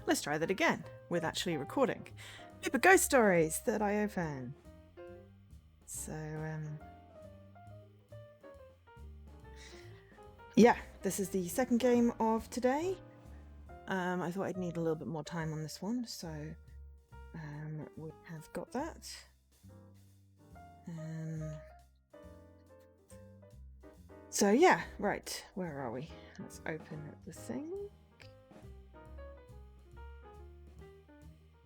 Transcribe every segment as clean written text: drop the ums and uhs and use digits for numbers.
Let's try that again with actually recording. Paper Ghost Stories, third eye open. So, yeah, this is the second game of today. I thought I'd need a little bit more time on this one, so we have got that. So yeah, right, where are we? Let's open the thing.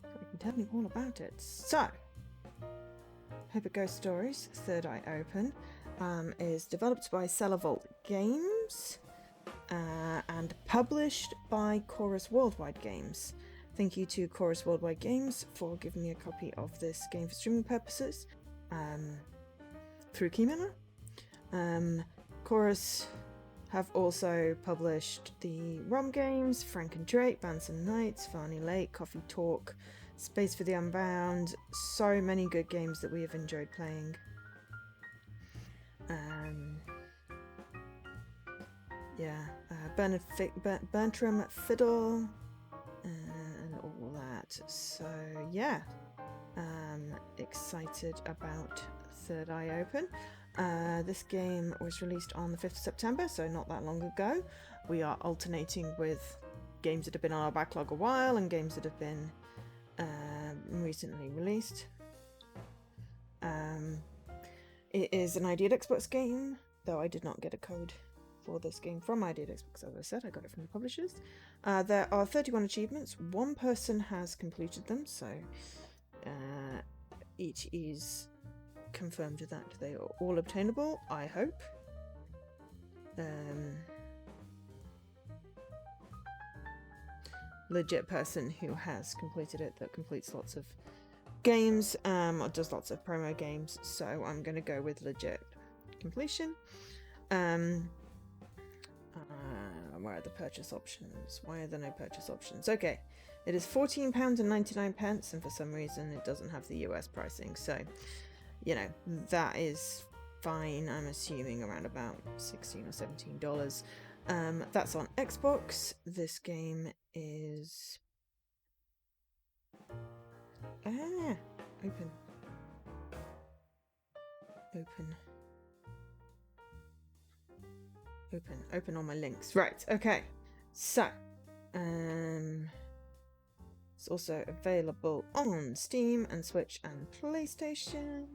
So I can tell you all about it. So, Paper Ghost Stories, third eye open, is developed by Cellar Vault Games and published by Chorus Worldwide Games. Thank you to Chorus Worldwide Games for giving me a copy of this game for streaming purposes through Keymailer. Chorus have also published the ROM games, Frank and Drake, Bands and Nights, Farney Lake, Coffee Talk, Space for the Unbound, so many good games that we have enjoyed playing. Bertram Fiddle, and all that. So yeah, excited about Third Eye Open. This game was released on the 5th of September, so not that long ago. We are alternating with games that have been on our backlog a while and games that have been recently released. It is an Ideal Xbox game, though I did not get a code for this game from Ideal Xbox. As I said, I got it from the publishers. There are 31 achievements. One person has completed them, so it is confirmed that they are all obtainable, I hope. Legit person who has completed it, that completes lots of games, or does lots of promo games, so I'm going to go with legit completion. Where are the purchase options? Why are there no purchase options? Okay, it is £14.99, and for some reason it doesn't have the US pricing, so you know, that is fine. I'm assuming around about $16 or $17. That's on Xbox. This game is open all my links. Right, okay. So, it's also available on Steam and Switch and PlayStation.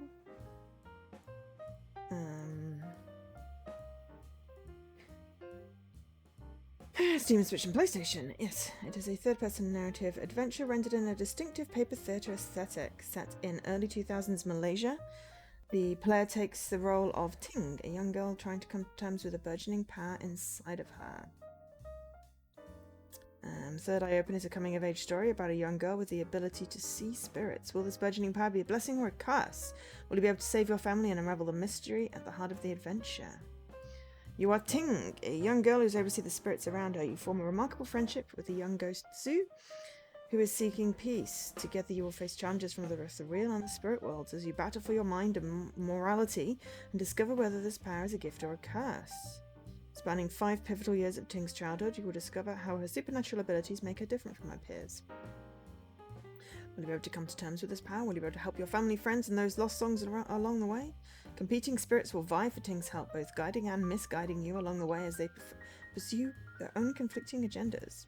Steam and Switch and PlayStation. Yes, it is a third-person narrative adventure rendered in a distinctive paper theatre aesthetic set in early 2000s Malaysia. The player takes the role of Ting, a young girl trying to come to terms with a burgeoning power inside of her. Third Eye Open is a coming-of-age story about a young girl with the ability to see spirits. Will this burgeoning power be a blessing or a curse? Will you be able to save your family and unravel the mystery at the heart of the adventure? You are Ting, a young girl who's able to see the spirits around her. You form a remarkable friendship with the young ghost Sue, who is seeking peace. Together you will face challenges from the real and the spirit worlds as you battle for your mind and morality and discover whether this power is a gift or a curse. Spanning 5 pivotal years of Ting's childhood, you will discover how her supernatural abilities make her different from her peers. Will you be able to come to terms with this power? Will you be able to help your family, friends, and those lost songs along the way? Competing spirits will vie for Ting's help, both guiding and misguiding you along the way as they pursue their own conflicting agendas.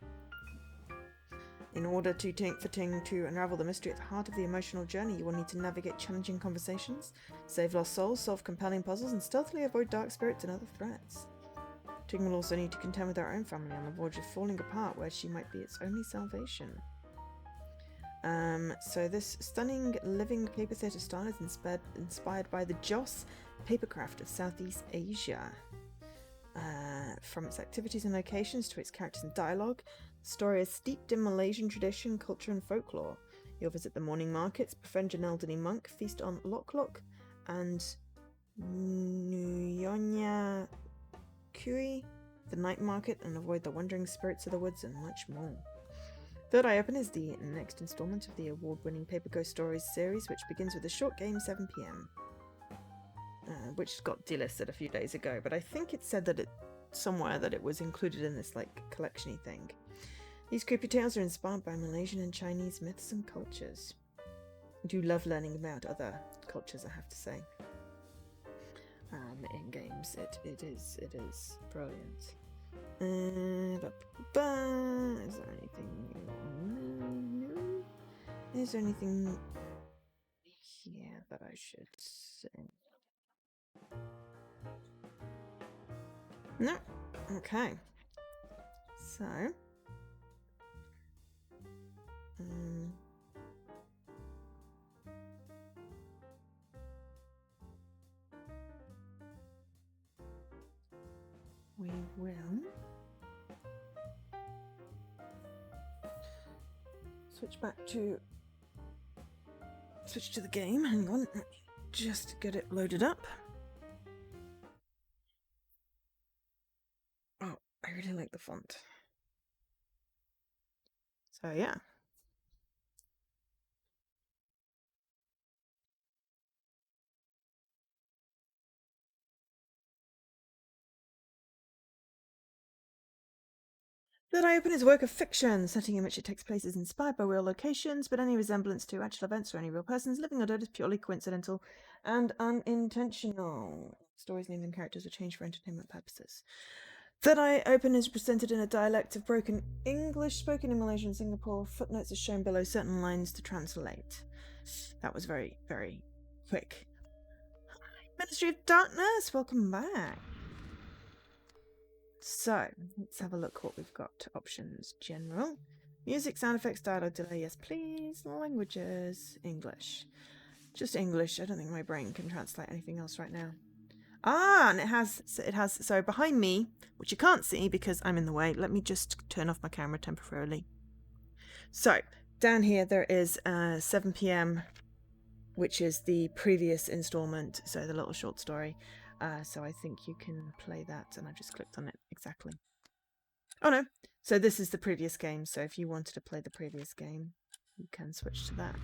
In order for Ting to unravel the mystery at the heart of the emotional journey, you will need to navigate challenging conversations, save lost souls, solve compelling puzzles, and stealthily avoid dark spirits and other threats. Ting will also need to contend with her own family on the verge of falling apart, where she might be its only salvation. So this stunning living paper theatre style is inspired by the Joss papercraft of Southeast Asia. From its activities and locations to its characters and dialogue, the story is steeped in Malaysian tradition, culture and folklore. You'll visit the morning markets, befriend an elderly monk, feast on Lok Lok and Nyonya Kui, the night market, and avoid the wandering spirits of the woods and much more. Third Eye Open is the next installment of the award-winning Paper Ghost Stories series, which begins with a short game 7 PM, which got delisted a few days ago, but I think it said that somewhere that it was included in this like collection-y thing. These creepy tales are inspired by Malaysian and Chinese myths and cultures. I do love learning about other cultures, I have to say. In games, it is brilliant. Is there anything new? No. Is there anything here that I should say? No. Okay. So. We will switch to the game. Hang on, let me just get it loaded up. Oh, I really like the font. So yeah. That I Open is a work of fiction. The setting in which it takes place is inspired by real locations, but any resemblance to actual events or any real persons, living or dead, is purely coincidental and unintentional. Stories, names, and characters are changed for entertainment purposes. That I Open is presented in a dialect of broken English spoken in Malaysia and Singapore. Footnotes are shown below certain lines to translate. That was very, very quick. Ministry of Darkness, welcome back. So, let's have a look what we've got. Options, general. Music, sound effects, dialogue delay, yes please. Languages, English. Just English, I don't think my brain can translate anything else right now. Ah, and it has, so behind me, which you can't see because I'm in the way, let me just turn off my camera temporarily. So, down here there is 7 p.m, which is the previous installment, so the little short story. So I think you can play that, and I've just clicked on it exactly. Oh no, so this is the previous game, so if you wanted to play the previous game, you can switch to that.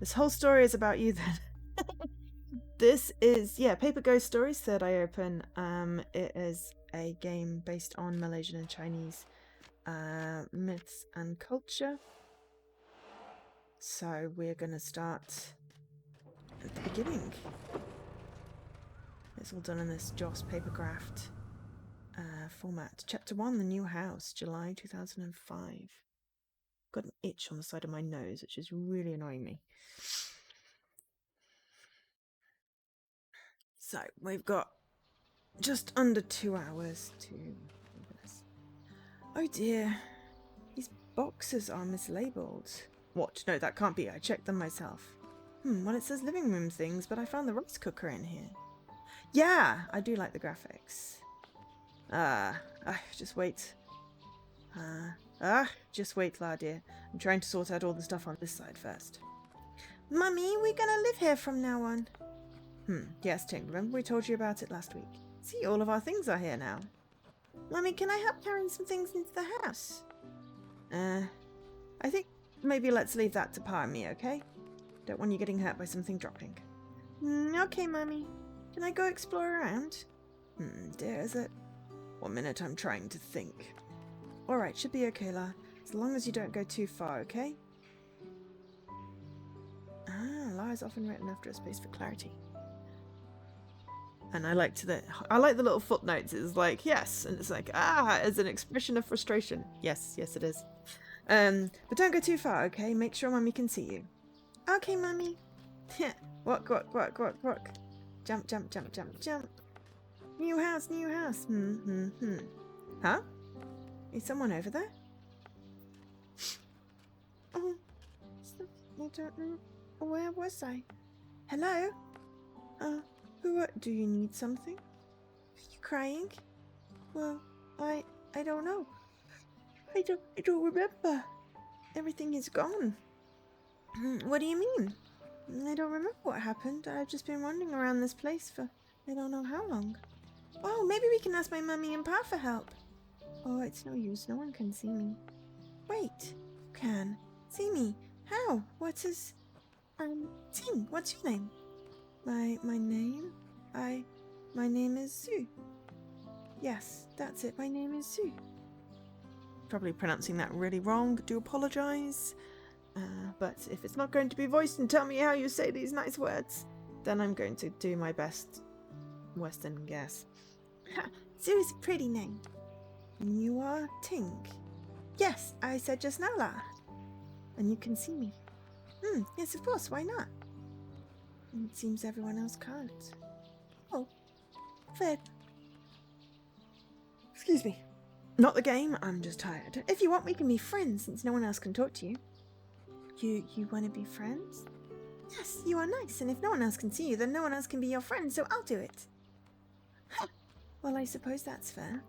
This whole story is about you then. This is, Paper Ghost Stories, Third Eye Open. It is a game based on Malaysian and Chinese myths and culture. So we're going to start at the beginning. It's all done in this Joss papergraphed format. Chapter 1, The New House, July 2005. Got an itch on the side of my nose, which is really annoying me. So, we've got just under 2 hours to do this. Oh dear, these boxes are mislabeled. What? No, that can't be. I checked them myself. Well, it says living room things, but I found the rice cooker in here. Yeah, I do like the graphics. Just wait. Just wait, La dear. I'm trying to sort out all the stuff on this side first. Mummy, we're gonna live here from now on. Yes, Ting, remember we told you about it last week? See, all of our things are here now. Mummy, can I help carrying some things into the house? I think maybe let's leave that to Pa and me, okay? Don't want you getting hurt by something dropping. Okay, Mummy. Can I go explore around? Dear, is it? 1 minute, I'm trying to think. Alright, should be okay, La. As long as you don't go too far, okay? La is often written after a space for clarity. And I like the little footnotes. It's like, yes, and it's like, as an expression of frustration. Yes, it is. But don't go too far, okay? Make sure Mummy can see you. Okay, Mummy. Walk. Jump. New house. Huh? Is someone over there? Oh, I don't know. Where was I? Hello? Do you need something? Are you crying? Well, I don't know. I don't remember. Everything is gone. What do you mean? I don't remember what happened. I've just been wandering around this place for I don't know how long. Oh, maybe we can ask my mummy and pa for help. Oh, it's no use. No one can see me. Wait. You can. See me. How? What's his... Ting, what's your name? My name? My name is Sue. Yes, that's it. My name is Sue. Probably pronouncing that really wrong. Do apologise. But if it's not going to be voiced and tell me how you say these nice words, then I'm going to do my best Western guess. Sue is a pretty name. And you are Tink? Yes, I said just now, La. And you can see me. Yes, of course, why not? And it seems everyone else can't. Oh, fair. Excuse me. Not the game, I'm just tired. If you want, we can be friends, since no one else can talk to you. You want to be friends? Yes, you are nice, and if no one else can see you, then no one else can be your friend, so I'll do it. Well, I suppose that's fair.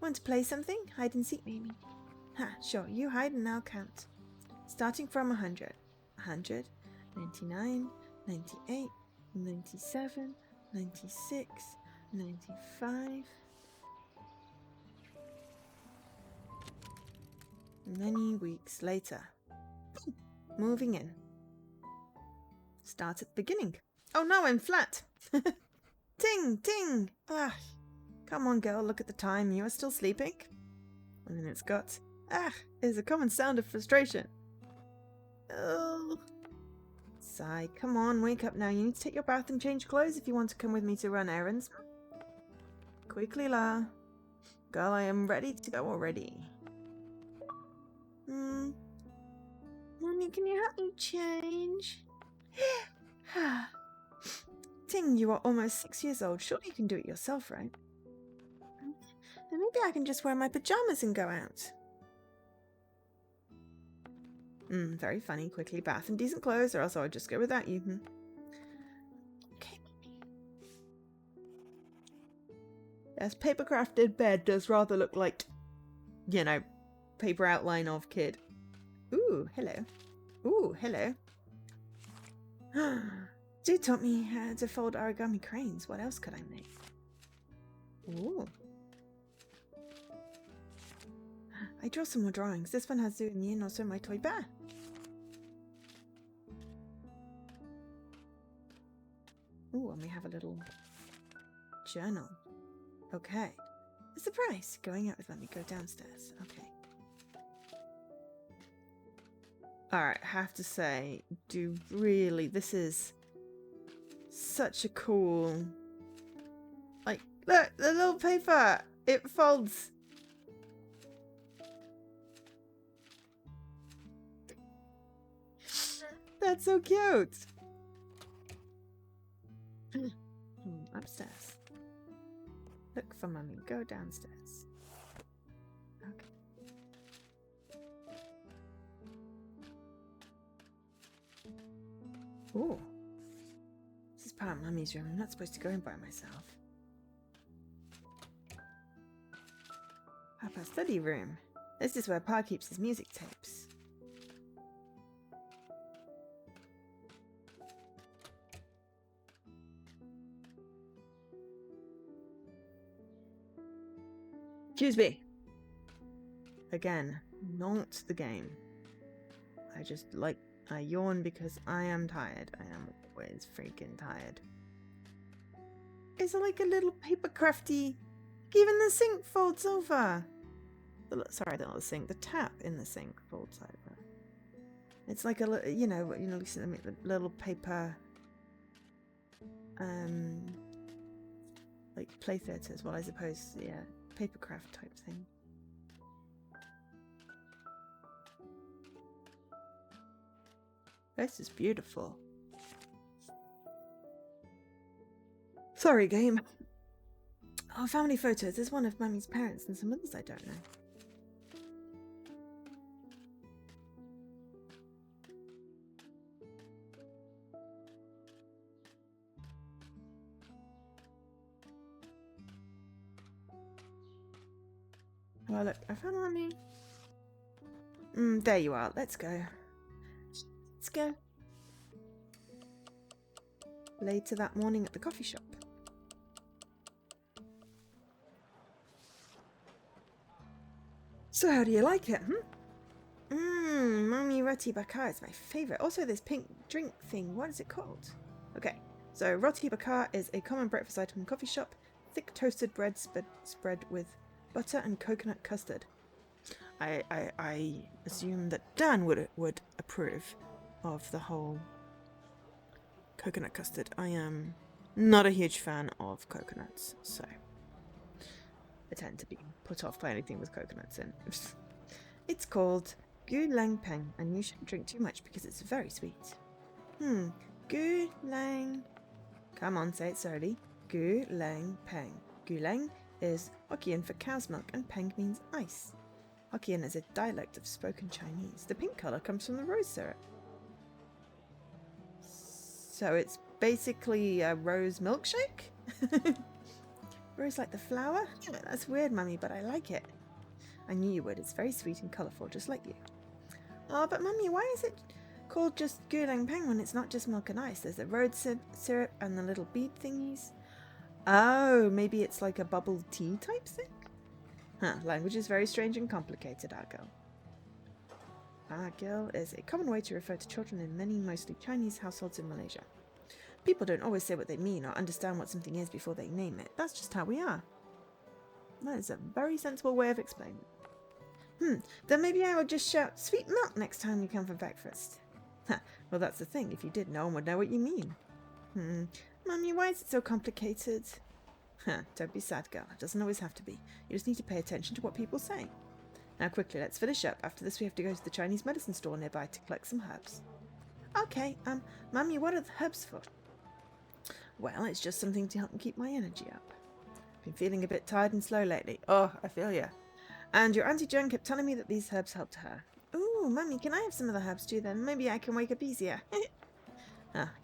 Want to play something? Hide and seek, maybe? Sure, you hide and I'll count. Starting from 100. 100, 99, 98, 97, 96, 95... Many weeks later. Moving in. Start at the beginning. Oh no, I'm flat. Ting, ting. Come on, girl, look at the time. You are still sleeping. And then it's got, is a common sound of frustration. Oh. Sigh. Come on, wake up now. You need to take your bath and change clothes if you want to come with me to run errands. Quickly, La. Girl, I am ready to go already. Mommy, can you help me change? Ting, you are almost 6 years old. Surely you can do it yourself, right? Then maybe I can just wear my pajamas and go out. Very funny. Quickly bath and decent clothes, or else I'll just go without you. Okay. Yes, paper crafted bed does rather look like, you know, paper outline of kid. Ooh, hello. Ooh, hello. Dude taught me how to fold origami cranes. What else could I make? Ooh. I draw some more drawings. This one has Zoo and me and also my toy bear. Ooh, and we have a little journal. Okay. A surprise. Going out with let me go downstairs. Okay. Alright, have to say, this is such a cool, like, look, the little paper, it folds. That's so cute. Upstairs. Look for Mummy, go downstairs. Okay. Ooh. This is part of Mummy's room. I'm not supposed to go in by myself. Papa's study room. This is where Pa keeps his music tapes. Excuse me. Again, not the game. I yawn because I am tired. I am always freaking tired. It's like a little paper crafty. Even the sink folds over. Sorry, not the sink. The tap in the sink folds over. It's like a little, little paper, like play theatres. Well, I suppose, yeah, paper craft type thing. This is beautiful. Sorry, game. Oh, family photos. There's one of Mummy's parents and some others I don't know. Oh, look. I found Mummy. There you are. Let's go. Let's go. Later that morning at the coffee shop. So how do you like it, Mummy Roti Bakar is my favourite. Also this pink drink thing, what is it called? Okay, so Roti Bakar is a common breakfast item in a coffee shop. Thick toasted bread spread with butter and coconut custard. I assume that Dan would approve of the whole coconut custard. I am not a huge fan of coconuts, so I tend to be put off by anything with coconuts in. It's called Gu Lang Peng, and you shouldn't drink too much because it's very sweet. Gu Lang. Come on, say it slowly. Gu Lang Peng. Gu Lang is Hokkien for cow's milk, and Peng means ice. Hokkien is a dialect of spoken Chinese. The pink colour comes from the rose syrup. So it's basically a rose milkshake? Rose like the flower? Yeah, that's weird, Mummy, but I like it. I knew you would. It's very sweet and colourful, just like you. Oh, but Mummy, why is it called just Gulang Peng when it's not just milk and ice? There's the rose syrup and the little bead thingies. Oh, maybe it's like a bubble tea type thing? Huh, language is very strange and complicated, Agil. Agil is a common way to refer to children in many, mostly Chinese households in Malaysia. People don't always say what they mean or understand what something is before they name it. That's just how we are. That is a very sensible way of explaining. Then maybe I will just shout sweet milk next time you come for breakfast. Well, that's the thing. If you did, no one would know what you mean. Mummy, why is it so complicated? Don't be sad, girl. It doesn't always have to be. You just need to pay attention to what people say. Now quickly, let's finish up. After this, we have to go to the Chinese medicine store nearby to collect some herbs. Okay, Mummy, what are the herbs for? Well, it's just something to help me keep my energy up. Been feeling a bit tired and slow lately. Oh, I feel ya. And your Auntie Joan kept telling me that these herbs helped her. Ooh, Mummy, can I have some of the herbs too then? Maybe I can wake up easier.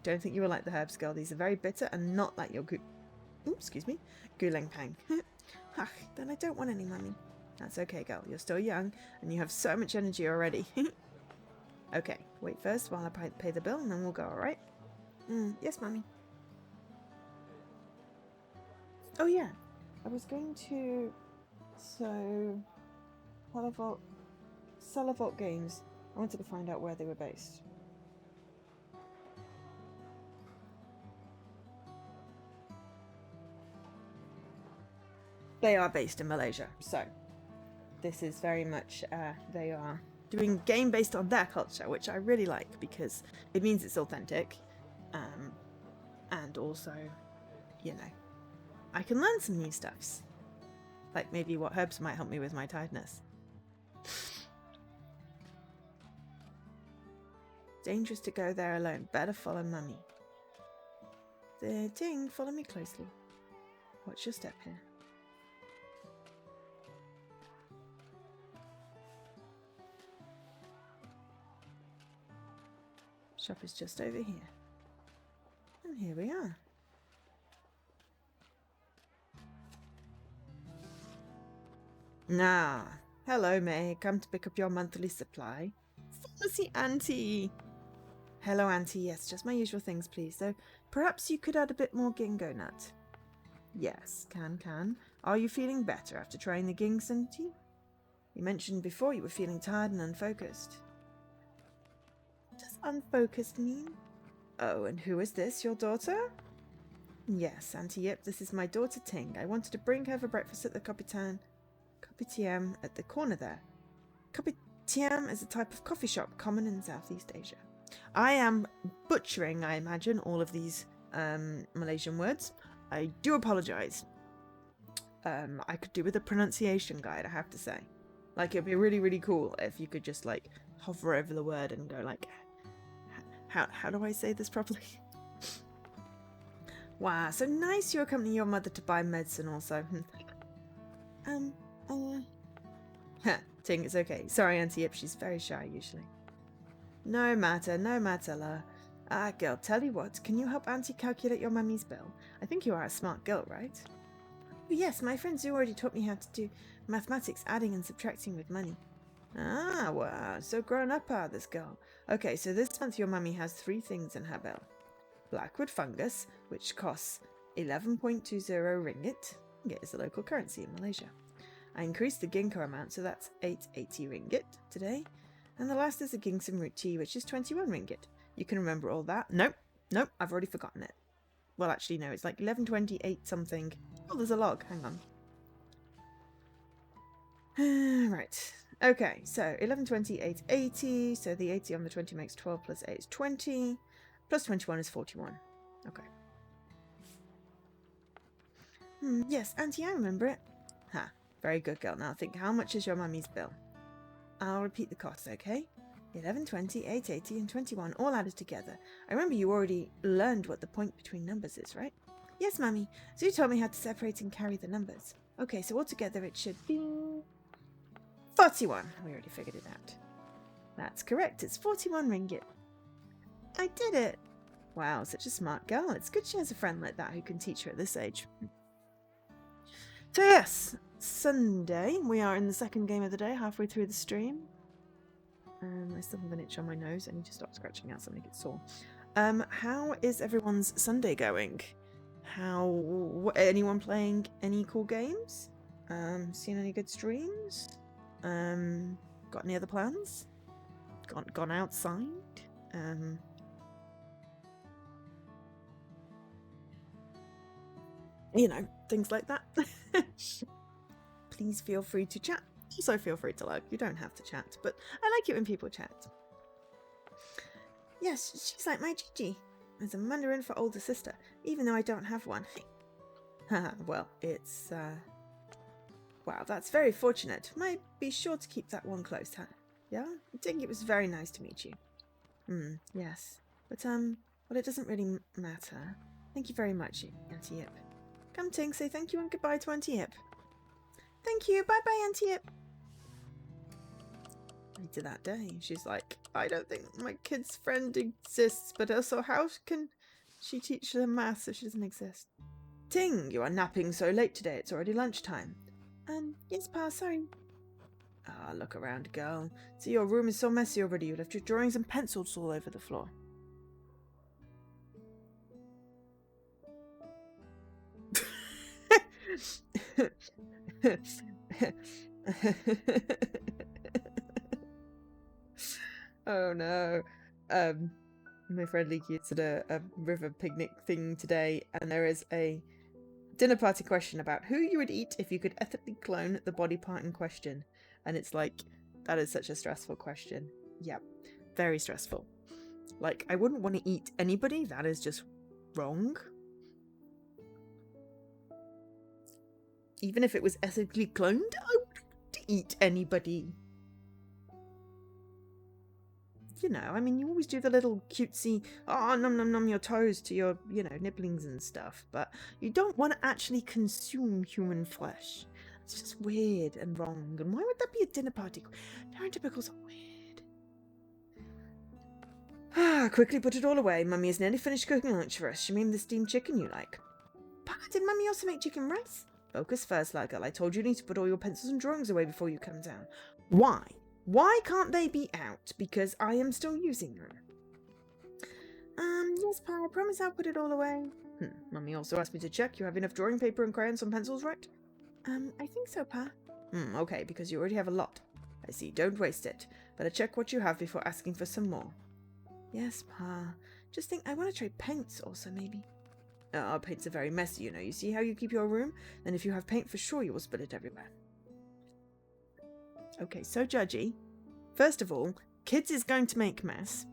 Don't think you will like the herbs, girl. These are very bitter and not like your Gulang Peng. Then I don't want any, Mummy. That's okay, girl. You're still young and you have so much energy already. Okay, wait first while I pay the bill and then we'll go, alright? Yes, Mummy. Oh yeah, I was going to... So... Celavalt Games. I wanted to find out where they were based. They are based in Malaysia, so this is very much, they are doing a game based on their culture, which I really like because it means it's authentic, and also, you know, I can learn some new stuffs, like maybe what herbs might help me with my tiredness. Dangerous to go there alone. Better follow Mummy. Ding, follow me closely. Watch your step here. Shop is just over here. And here we are. Hello, May. Come to pick up your monthly supply. Pharmacy Auntie! Hello, Auntie. Yes, just my usual things, please. Though perhaps you could add a bit more ginkgo nut. Yes, can. Are you feeling better after trying the ginseng tea? You mentioned before you were feeling tired and unfocused. What does unfocused mean? Oh, and who is this, your daughter? Yes, Auntie, yep, this is my daughter Ting. I wanted to bring her for breakfast at the Kopitiam at the corner there. Kopitiam is a type of coffee shop common in Southeast Asia. I am butchering, I imagine, all of these Malaysian words. I do apologise. I could do with a pronunciation guide, I have to say. Like, it'd be really, really cool if you could just, like, hover over the word and go, like, how do I say this properly? Wow, so nice you accompany your mother to buy medicine also. Ting, it's okay. Sorry, Auntie Yip, she's very shy usually. No matter, la. Girl, tell you what, can you help Auntie calculate your mummy's bill? I think you are a smart girl, right? Oh, yes, my friend Zoo already taught me how to do mathematics, adding and subtracting with money. Ah, wow, so grown up this girl. Okay, so this month your mummy has 3 things in her bill. Blackwood fungus, which costs 11.20 ringgit. Ringgit is the local currency in Malaysia. I increased the ginkgo amount, so that's 880 ringgit today. And the last is the ginseng root tea, which is 21 ringgit. You can remember all that. Nope, I've already forgotten it. Well, actually, no, it's like 1128 something. Oh, there's a log. Hang on. Right. Okay, so 11, 20, 8, 80. So the 80 on the 20 makes 12 plus 8 is 20. Plus 21 is 41. Okay. Yes, Auntie, I remember it. Ha, very good girl. Now think, how much is your mummy's bill? I'll repeat the costs, okay? 11, 20, 8, 80, and 21, all added together. I remember you already learned what the point between numbers is, right? Yes, Mummy. So you taught me how to separate and carry the numbers. Okay, so altogether it should be 41. We already figured it out. That's correct. It's 41 ringgit. I did it. Wow, such a smart girl. It's good she has a friend like that who can teach her at this age. So yes, Sunday. We are in the second game of the day, halfway through the stream. I still have an itch on my nose. I need to stop scratching out something gets sore. How is everyone's Sunday going? Anyone playing any cool games? Seen any good streams? Got any other plans? Gone outside? You know, things like that. Please feel free to chat. Also feel free to like. You don't have to chat, but I like it when people chat. Yes, she's like my Gigi. As a Mandarin for older sister, even though I don't have one. Well, it's wow, that's very fortunate. Might be sure to keep that one close, huh? Yeah? I think it was very nice to meet you. Yes. But well, it doesn't really matter. Thank you very much, Auntie Yip. Come, Ting, say thank you and goodbye to Auntie Yip. Thank you, bye-bye, Auntie Yip. Later that day, she's like, I don't think my kid's friend exists, but also how can she teach them maths if she doesn't exist? Ting, you are napping so late today, it's already lunchtime. Yes, Pa, sorry. Ah, look around, girl. See, your room is so messy already, you left your drawings and pencils all over the floor. Oh no. My friend Leaky is at a river picnic thing today, and there is a dinner party question about who you would eat if you could ethically clone the body part in question. And it's like, that is such a stressful question. Yep, very stressful. Like, I wouldn't want to eat anybody, that is just wrong. Even if it was ethically cloned, I wouldn't eat anybody. You know, I mean, you always do the little cutesy, oh, nom nom nom your toes to your, you know, nibblings and stuff, but you don't want to actually consume human flesh. It's just weird and wrong, and why would that be a dinner party? Darren typicals are weird. Quickly put it all away. Mummy has nearly finished cooking lunch for us. You mean the steamed chicken you like? Pa, did Mummy also make chicken rice? Focus first, like girl. I told you need to put all your pencils and drawings away before you come down. Why? Why can't they be out? Because I am still using them. Yes, Pa, I promise I'll put it all away. Mummy also asked me to check you have enough drawing paper and crayons and pencils, right? I think so, Pa. Okay, because you already have a lot. I see, don't waste it. Better check what you have before asking for some more. Yes, Pa. Just think, I want to trade paints also, maybe. Our paints are very messy, you know. You see how you keep your room? And if you have paint, for sure you will spill it everywhere. Okay, so judgy. First of all, kids is going to make mess.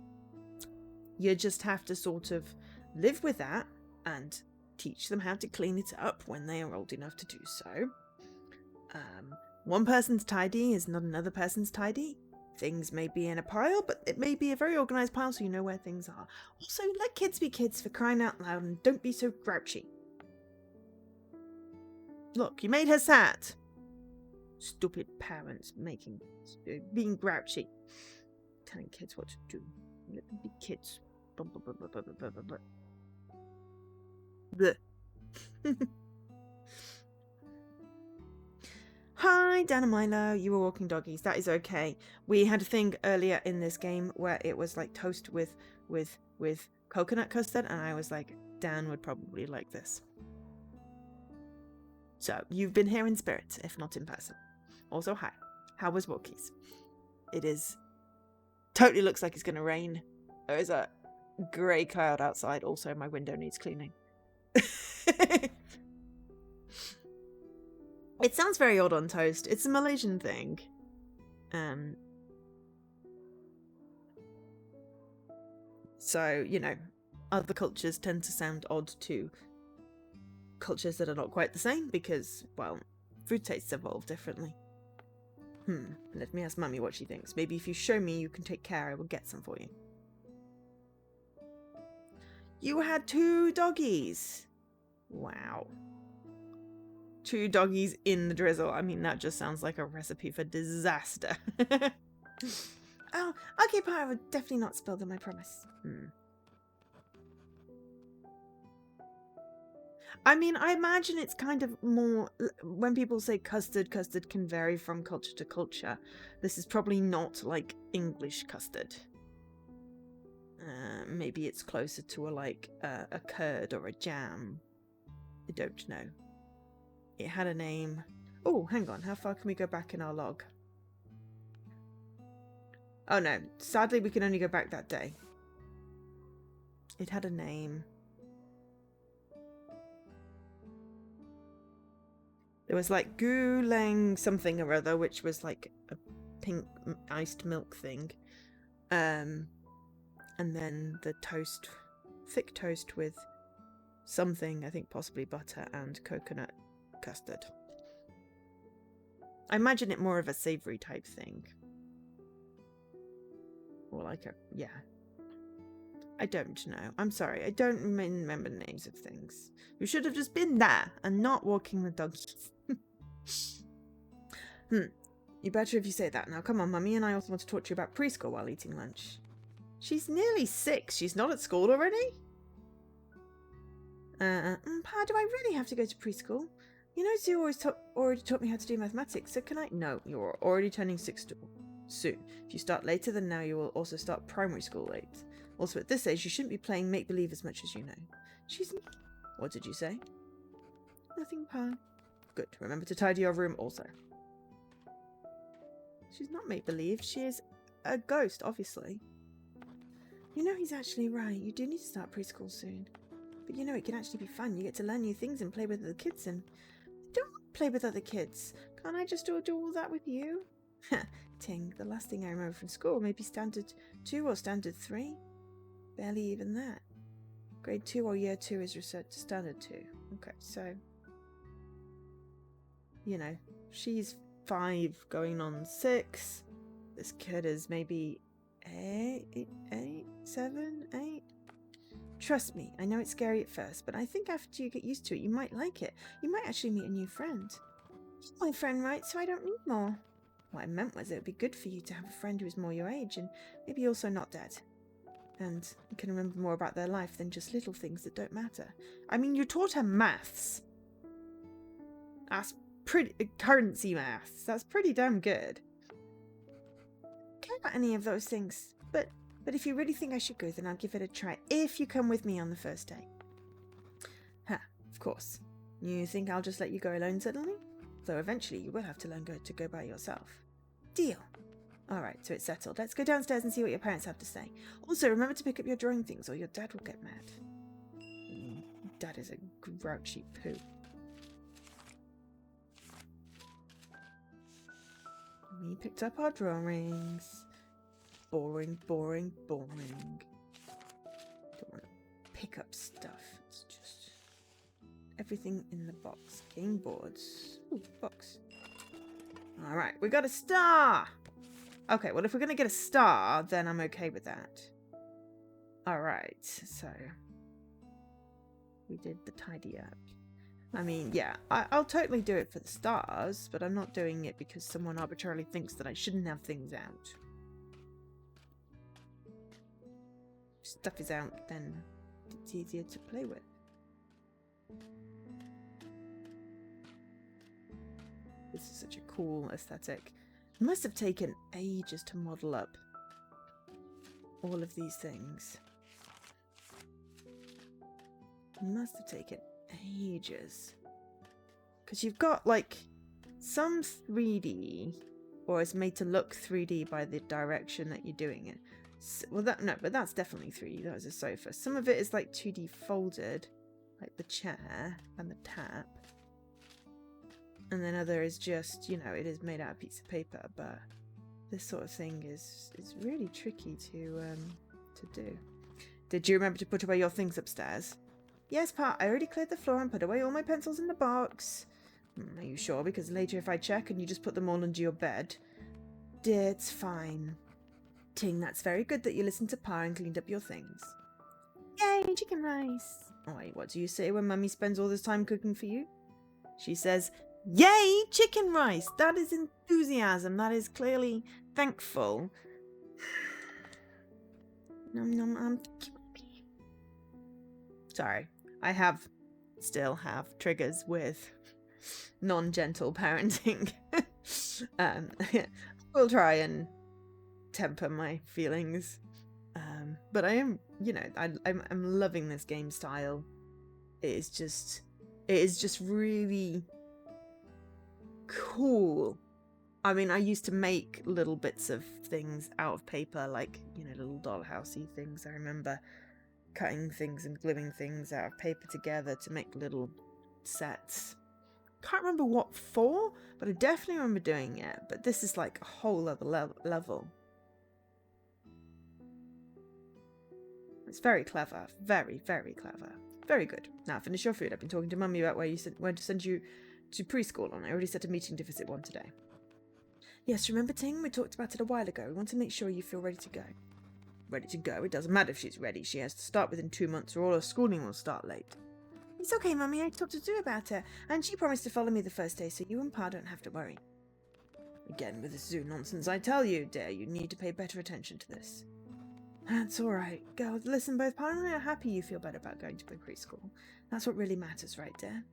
You just have to sort of live with that and teach them how to clean it up when they are old enough to do so. One person's tidy is not another person's tidy. Things may be in a pile, but it may be a very organised pile so you know where things are. Also, let kids be kids for crying out loud and don't be so grouchy. Look, you made her sad. Stupid parents being grouchy. Telling kids what to do. Let them be kids. Blah, blah, blah, blah, blah, blah, blah. Bleh. Hi, Dan and Milo. You were walking doggies. That is okay. We had a thing earlier in this game where it was like toast with coconut custard, and I was like, Dan would probably like this. So, you've been here in spirit, if not in person. Also, hi. How was walkies? It is... Totally looks like it's going to rain. There is a grey cloud outside. Also, my window needs cleaning. It sounds very odd on toast. It's a Malaysian thing. So, you know, other cultures tend to sound odd to cultures that are not quite the same because, well, food tastes evolve differently. Let me ask Mummy what she thinks. Maybe if you show me you can take care, I will get some for you. You had 2 doggies! Wow. 2 doggies in the drizzle. I mean, that just sounds like a recipe for disaster. Oh, okay, Pa, I would definitely not spill them, I promise. I mean, I imagine it's kind of more... When people say custard, custard can vary from culture to culture. This is probably not like English custard. Maybe it's closer to a curd or a jam. I don't know. It had a name. Oh, hang on. How far can we go back in our log? Oh no, sadly we can only go back that day. It had a name. There was like Guleng something or other, which was like a pink iced milk thing. And then the toast, thick toast with something, I think possibly butter and coconut custard. I imagine it more of a savoury type thing. Or like a, yeah. I don't know. I'm sorry. I don't remember the names of things. You should have just been there and not walking the donkeys. You better if you say that. Now come on, Mummy and I also want to talk to you about preschool while eating lunch. She's nearly 6. She's not at school already? Pa, do I really have to go to preschool? You know, Sue already taught me how to do mathematics, so can I? No, you're already turning 6 soon. If you start later than now, you will also start primary school late. Also, at this age, you shouldn't be playing make-believe as much as you know. She's... What did you say? Nothing, Pa. Good. Remember to tidy your room also. She's not make-believe. She is a ghost, obviously. You know, he's actually right. You do need to start preschool soon. But you know, it can actually be fun. You get to learn new things and play with other kids. And I don't want to play with other kids. Can't I just do all that with you? Ting, the last thing I remember from school, maybe standard 2 or standard 3. Barely even that. Grade 2 or year 2 is reset to standard 2. Okay, so... You know, she's 5 going on 6. This kid is maybe 7, 8. Trust me, I know it's scary at first, but I think after you get used to it, you might like it. You might actually meet a new friend. He's my friend, right? So I don't need more. What I meant was it would be good for you to have a friend who is more your age and maybe also not dead. And you can remember more about their life than just little things that don't matter. I mean, you taught her maths. That's pretty... currency maths. That's pretty damn good. Care about any of those things. But if you really think I should go, then I'll give it a try. If you come with me on the first day. Of course. You think I'll just let you go alone suddenly? Though eventually you will have to learn to go by yourself. Deal. Alright, so it's settled. Let's go downstairs and see what your parents have to say. Also, remember to pick up your drawing things or your dad will get mad. Dad is a grouchy poo. We picked up our drawings. Boring, boring, boring. Don't want to pick up stuff. It's just everything in the box. Game boards. Ooh, box. Alright, we got a star! Okay, well if we're going to get a star, then I'm okay with that. Alright, so... we did the tidy up. I mean, yeah, I'll totally do it for the stars, but I'm not doing it because someone arbitrarily thinks that I shouldn't have things out. If stuff is out, then it's easier to play with. This is such a cool aesthetic. It must have taken ages to model up all of these things. It must have taken ages. Because you've got, like, some 3D, or it's made to look 3D by the direction that you're doing it. So, well, but that's definitely 3D. That was a sofa. Some of it is, like, 2D folded, like the chair and the tap. And then other is just, you know, it is made out of a piece of paper, but this sort of thing is really tricky to do. Did you remember to put away your things upstairs? Yes, Pa, I already cleared the floor and put away all my pencils in the box. Are you sure? Because later if I check and you just put them all under your bed. Dear, it's fine. Ting, that's very good that you listened to Pa and cleaned up your things. Yay, chicken rice! Oh, wait, what do you say when Mummy spends all this time cooking for you? She says, yay, chicken rice! That is enthusiasm. That is clearly thankful. Nom nom, sorry, I still have triggers with non-gentle parenting. We'll try and temper my feelings. But I am, I'm loving this game style. It is just really cool. I mean, I used to make little bits of things out of paper, like, little dollhousey things. I remember cutting things and gluing things out of paper together to make little sets. Can't remember what for, but I definitely remember doing it. But this is like a whole other level. It's very clever. Very, very clever. Very good. Now finish your food. I've been talking to Mummy about where to send you to preschool, and I already set a meeting to visit one today. Yes, remember, Ting? We talked about it a while ago. We want to make sure you feel ready to go. Ready to go? It doesn't matter if she's ready. She has to start within 2 months or all her schooling will start late. It's okay, Mummy. I talked to Sue about her, and she promised to follow me the first day, so you and Pa don't have to worry. Again with this zoo nonsense. I tell you, dear, you need to pay better attention to this. That's all right. Girl, listen, both Pa and I are happy you feel better about going to preschool. That's what really matters, right, dear?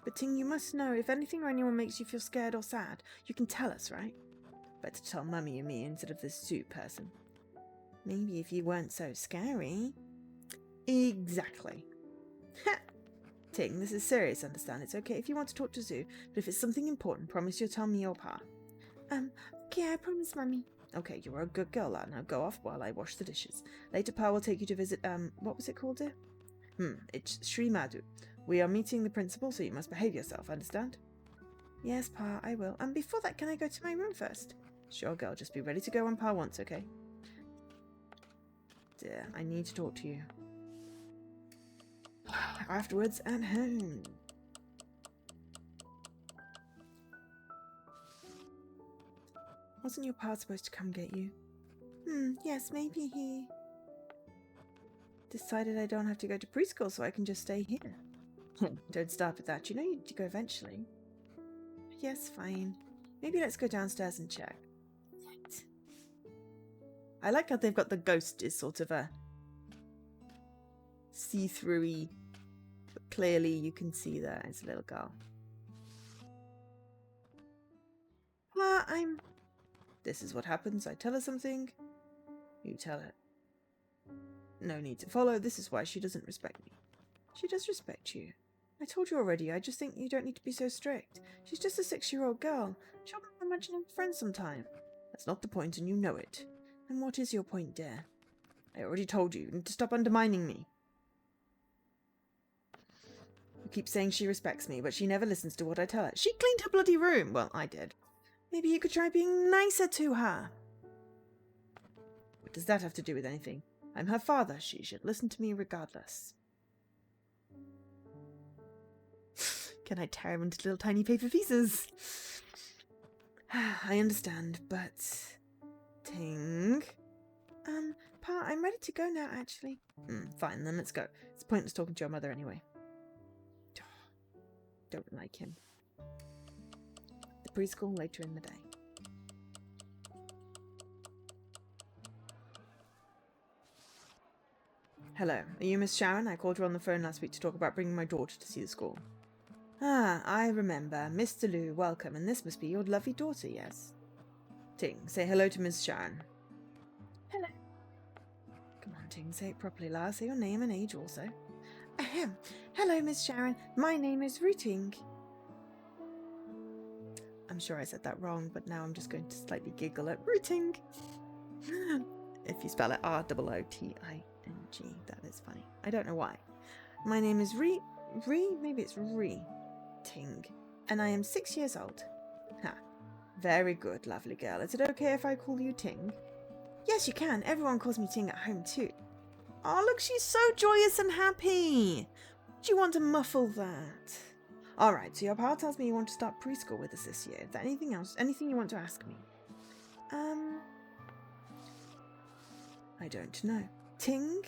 But Ting, you must know, if anything or anyone makes you feel scared or sad, you can tell us, right? Better tell Mummy and me instead of this zoo person. Maybe if you weren't so scary. Exactly. Ting, this is serious, understand? It's okay if you want to talk to Zoo, but if it's something important, promise you'll tell me or Pa. Okay, I promise, Mummy. Okay, you're a good girl, lad. Now go off while I wash the dishes. Later, Pa will take you to visit, what was it called, dear? It's Sri Madhu. We are meeting the principal, so you must behave yourself, understand? Yes, Pa, I will. And before that, can I go to my room first? Sure, girl. Just be ready to go when Pa wants, okay? Dear, I need to talk to you. Afterwards, at home. Wasn't your Pa supposed to come get you? Yes, maybe he decided I don't have to go to preschool, so I can just stay here. Don't start with that. You know you need to go eventually. Yes, fine. Maybe let's go downstairs and check. I like how they've got the ghost is sort of a see-through-y, but clearly you can see that it's a little girl. Well, This is what happens. I tell her something. You tell her. No need to follow. This is why she doesn't respect me. She does respect you. I told you already. I just think you don't need to be so strict. She's just a 6-year-old girl. Children are imagining friends sometime. That's not the point, and you know it. And what is your point, dear? I already told you. You need to stop undermining me. You keep saying she respects me, but she never listens to what I tell her. She cleaned her bloody room. Well, I did. Maybe you could try being nicer to her. What does that have to do with anything? I'm her father. She should listen to me regardless. Can I tear him into little tiny paper pieces? I understand, but... Ting? Pa, I'm ready to go now, actually. Fine, then let's go. It's pointless talking to your mother anyway. Don't like him. The preschool later in the day. Hello, are you Miss Sharon? I called her on the phone last week to talk about bringing my daughter to see the school. Ah, I remember. Mr. Liu, welcome, and this must be your lovely daughter, yes? Ting, say hello to Miss Sharon. Hello. Come on, Ting, say it properly, La. Say your name and age also. Ahem. Hello, Miss Sharon. My name is Rooting. I'm sure I said that wrong, but now I'm just going to slightly giggle at Rooting. If you spell it R-O-O-T-I-N-G, that is funny. I don't know why. My name is Maybe it's Ting. And I am 6 years old. Ha. Very good, lovely girl. Is it okay if I call you Ting? Yes, you can. Everyone calls me Ting at home too. Oh, look, she's so joyous and happy. Do you want to muffle that? All right, so your pal tells me you want to start preschool with us this year. Is there anything else? Anything you want to ask me? I don't know. Ting?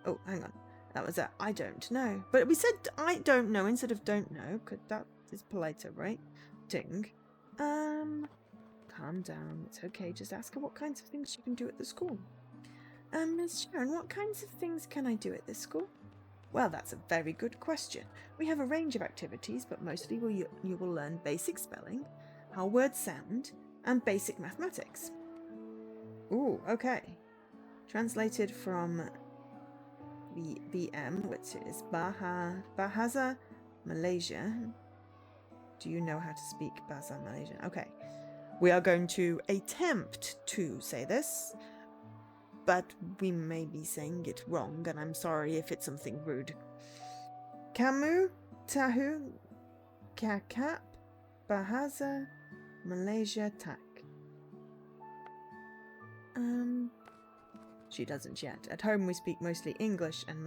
Oh, hang on. That was a I don't know. But we said I don't know instead of don't know, because that is politer, right? Ting. Calm down. It's okay. Just ask her what kinds of things she can do at the school. Miss Sharon, what kinds of things can I do at this school? Well, that's a very good question. We have a range of activities, but mostly you will learn basic spelling, how words sound, and basic mathematics. Ooh, okay. Translated from the BM, which is Bahasa Malaysia. Do you know how to speak Bahasa Malaysia? Okay. We are going to attempt to say this, but we may be saying it wrong, and I'm sorry if it's something rude. Kamu tahu kakap Bahasa Malaysia tak? She doesn't yet. At home we speak mostly English and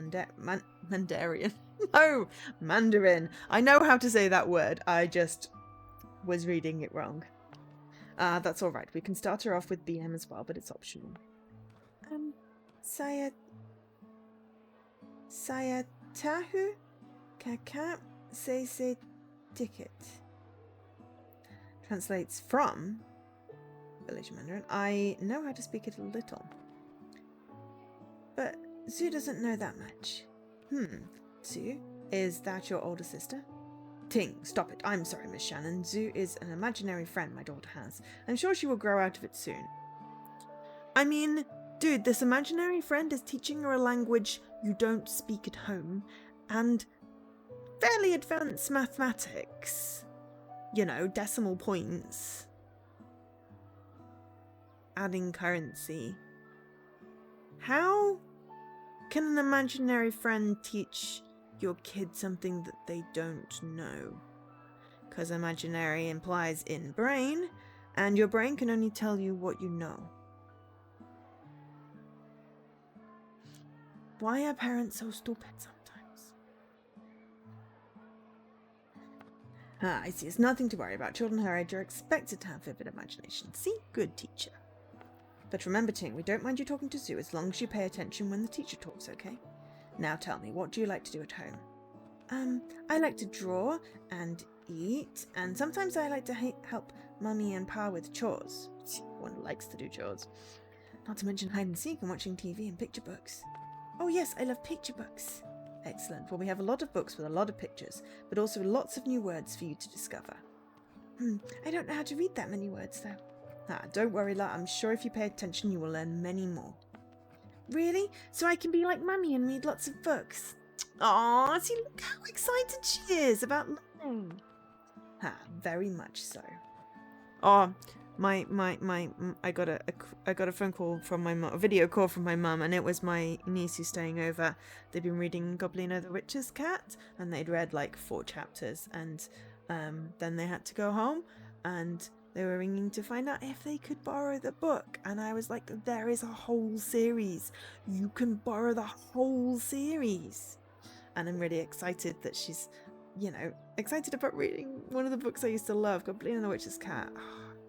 Mandarin. No, Mandarin. I know how to say that word. I just was reading it wrong. That's all right. We can start her off with BM as well, but it's optional. Saya tahu kakak sese ticket. Translates from Village Mandarin. I know how to speak it a little. But Sue doesn't know that much. Sue, is that your older sister? Ting, stop it. I'm sorry, Miss Shannon. Sue is an imaginary friend my daughter has. I'm sure she will grow out of it soon. I mean, dude, this imaginary friend is teaching her a language you don't speak at home, and fairly advanced mathematics. You know, decimal points. Adding currency. How can an imaginary friend teach your kid something that they don't know? Because imaginary implies in brain, and your brain can only tell you what you know. Why are parents so stupid sometimes? I see. It's nothing to worry about. Children her age are expected to have vivid imagination. See? Good teacher. But remember, Ting, we don't mind you talking to Sue as long as you pay attention when the teacher talks, okay? Now tell me, what do you like to do at home? I like to draw and eat, and sometimes I like to help Mummy and Pa with chores. One likes to do chores. Not to mention hide and seek and watching TV and picture books. Oh yes, I love picture books. Excellent. Well, we have a lot of books with a lot of pictures, but also lots of new words for you to discover. I don't know how to read that many words, though. Don't worry, lad. I'm sure if you pay attention, you will learn many more. Really? So I can be like Mummy and read lots of books? Aw, see, look how excited she is about learning. Very much so. Oh, I got a phone call from my mum, a video call from my mum, and it was my niece who's staying over. They'd been reading Goblino the Witch's Cat, and they'd read like 4 chapters, and then they had to go home, and they were ringing to find out if they could borrow the book. And I was like, there is a whole series. You can borrow the whole series. And I'm really excited that she's, excited about reading one of the books I used to love, Goblin and the Witch's Cat.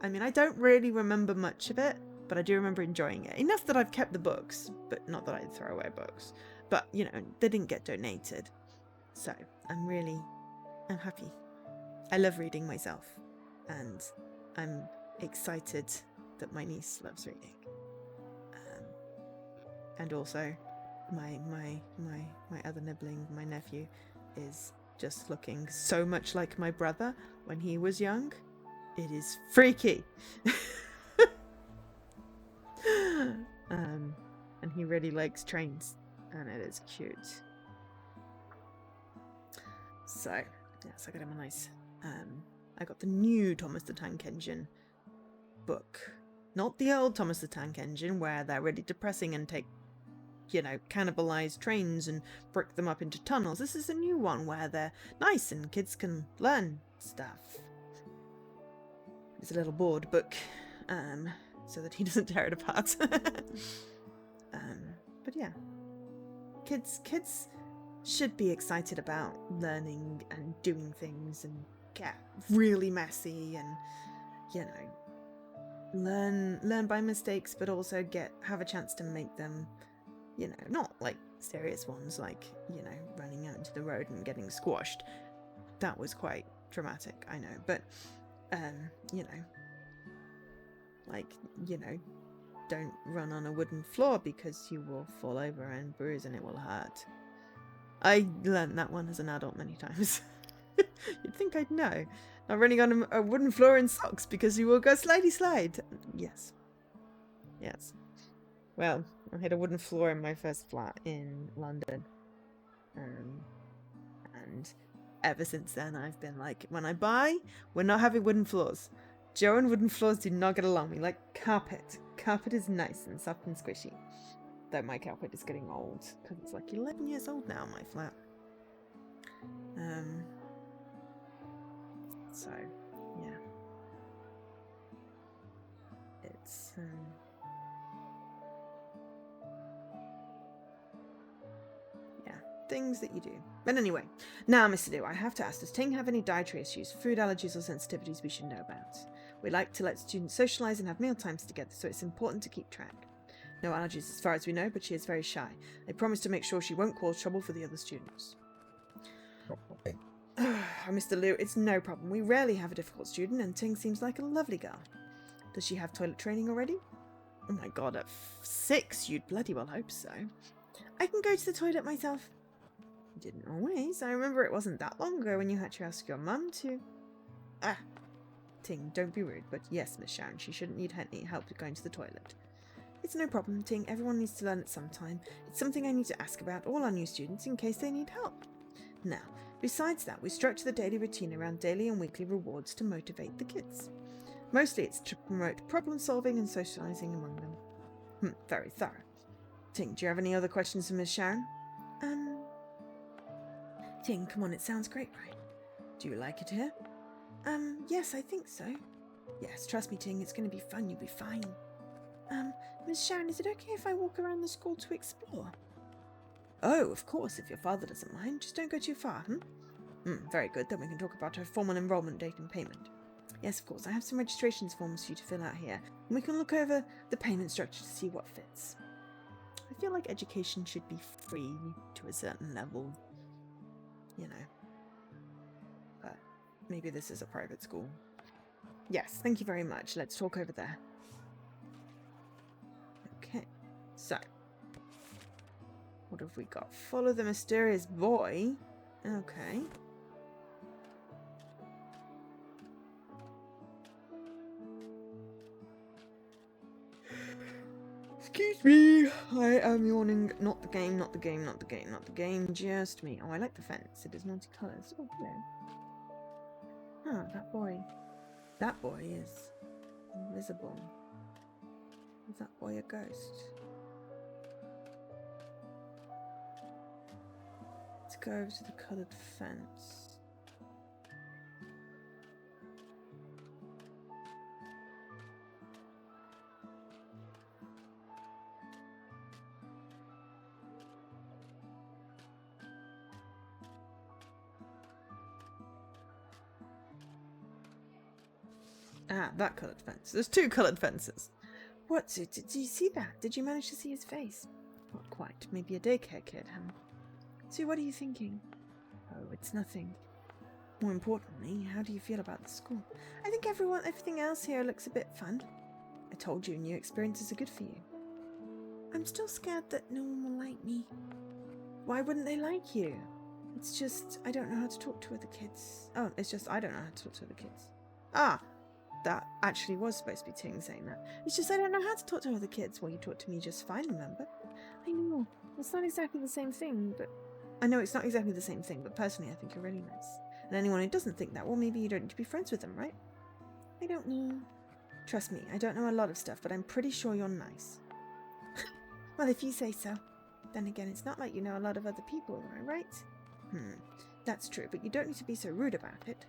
I mean, I don't really remember much of it, but I do remember enjoying it. Enough that I've kept the books, but not that I'd throw away books. But, they didn't get donated. So, I'm happy. I love reading myself. And I'm excited that my niece loves reading, and also my other nibbling, my nephew, is just looking so much like my brother when he was young. It is freaky. And he really likes trains, and it is cute. So yes, I got him a nice. I got the new Thomas the Tank Engine book. Not the old Thomas the Tank Engine, where they're really depressing and take, cannibalize trains and brick them up into tunnels. This is a new one where they're nice and kids can learn stuff. It's a little board book, so that he doesn't tear it apart. But yeah, kids should be excited about learning and doing things and get really messy and, you know, learn by mistakes, but also have a chance to make them, you know, not like serious ones like, you know, running out into the road and getting squashed. That was quite dramatic, I know, but you know, like, you know, don't run on a wooden floor because you will fall over and bruise and it will hurt. I learned that one as an adult many times. You'd think I'd know. Not running on a wooden floor in socks because you will go slidey slide. Yes. Yes. Well, I hit a wooden floor in my first flat in London. And ever since then I've been like, when I buy, we're not having wooden floors. Joe and wooden floors do not get along. We like carpet. Carpet is nice and soft and squishy. Though my carpet is getting old, because it's like 11 years old now, my flat. So, yeah. It's, yeah, things that you do. But anyway, now, Mr. Liu, I have to ask, does Ting have any dietary issues, food allergies or sensitivities we should know about? We like to let students socialise and have meal times together, so it's important to keep track. No allergies as far as we know, but she is very shy. I promise to make sure she won't cause trouble for the other students. Mr. Liu, it's no problem. We rarely have a difficult student, and Ting seems like a lovely girl. Does she have toilet training already? Oh my god, at 6, you'd bloody well hope so. I can go to the toilet myself. You didn't always. I remember it wasn't that long ago when you had to ask your mum to... Ah. Ting, don't be rude, but yes, Miss Sharon, she shouldn't need any help going to the toilet. It's no problem, Ting. Everyone needs to learn at some time. It's something I need to ask about all our new students in case they need help. Now, besides that, we structure the daily routine around daily and weekly rewards to motivate the kids. Mostly it's to promote problem solving and socializing among them. Very thorough. Ting, do you have any other questions for Miss Sharon? Ting, come on, it sounds great, right? Do you like it here? Yes, I think so. Yes, trust me, Ting, it's going to be fun. You'll be fine. Miss Sharon, is it okay if I walk around the school to explore? Oh, of course, if your father doesn't mind. Just don't go too far, very good. Then we can talk about her formal enrollment date and payment. Yes, of course. I have some registrations forms for you to fill out here, and we can look over the payment structure to see what fits. I feel like education should be free to a certain level, you know. But maybe this is a private school. Yes, thank you very much. Let's talk over there. Okay, so what have we got? Follow the mysterious boy. Okay. Excuse me, I am yawning. Not the game, not the game, not the game, not the game, just me. Oh, I like the fence. It is multicolours. Oh, hello. Huh, that boy. That boy is invisible. Is that boy a ghost? Let's go over to the coloured fence. Ah, that coloured fence. There's 2 coloured fences. What? Did you see that? Did you manage to see his face? Not quite. Maybe a daycare kid, huh? So what are you thinking? Oh, it's nothing. More importantly, how do you feel about the school? I think everything else here looks a bit fun. I told you new experiences are good for you. I'm still scared that no one will like me. Why wouldn't they like you? It's just, I don't know how to talk to other kids. Oh, it's just, I don't know how to talk to other kids. Ah, that actually was supposed to be Ting saying that. It's just I don't know how to talk to other kids. Well, you talked to me just fine, remember? I know. It's not exactly the same thing, but... I know it's not exactly the same thing, but personally I think you're really nice. And anyone who doesn't think that, well, maybe you don't need to be friends with them, right? I don't know. Trust me, I don't know a lot of stuff, but I'm pretty sure you're nice. Well, if you say so. Then again, it's not like you know a lot of other people, am I right? That's true, but you don't need to be so rude about it.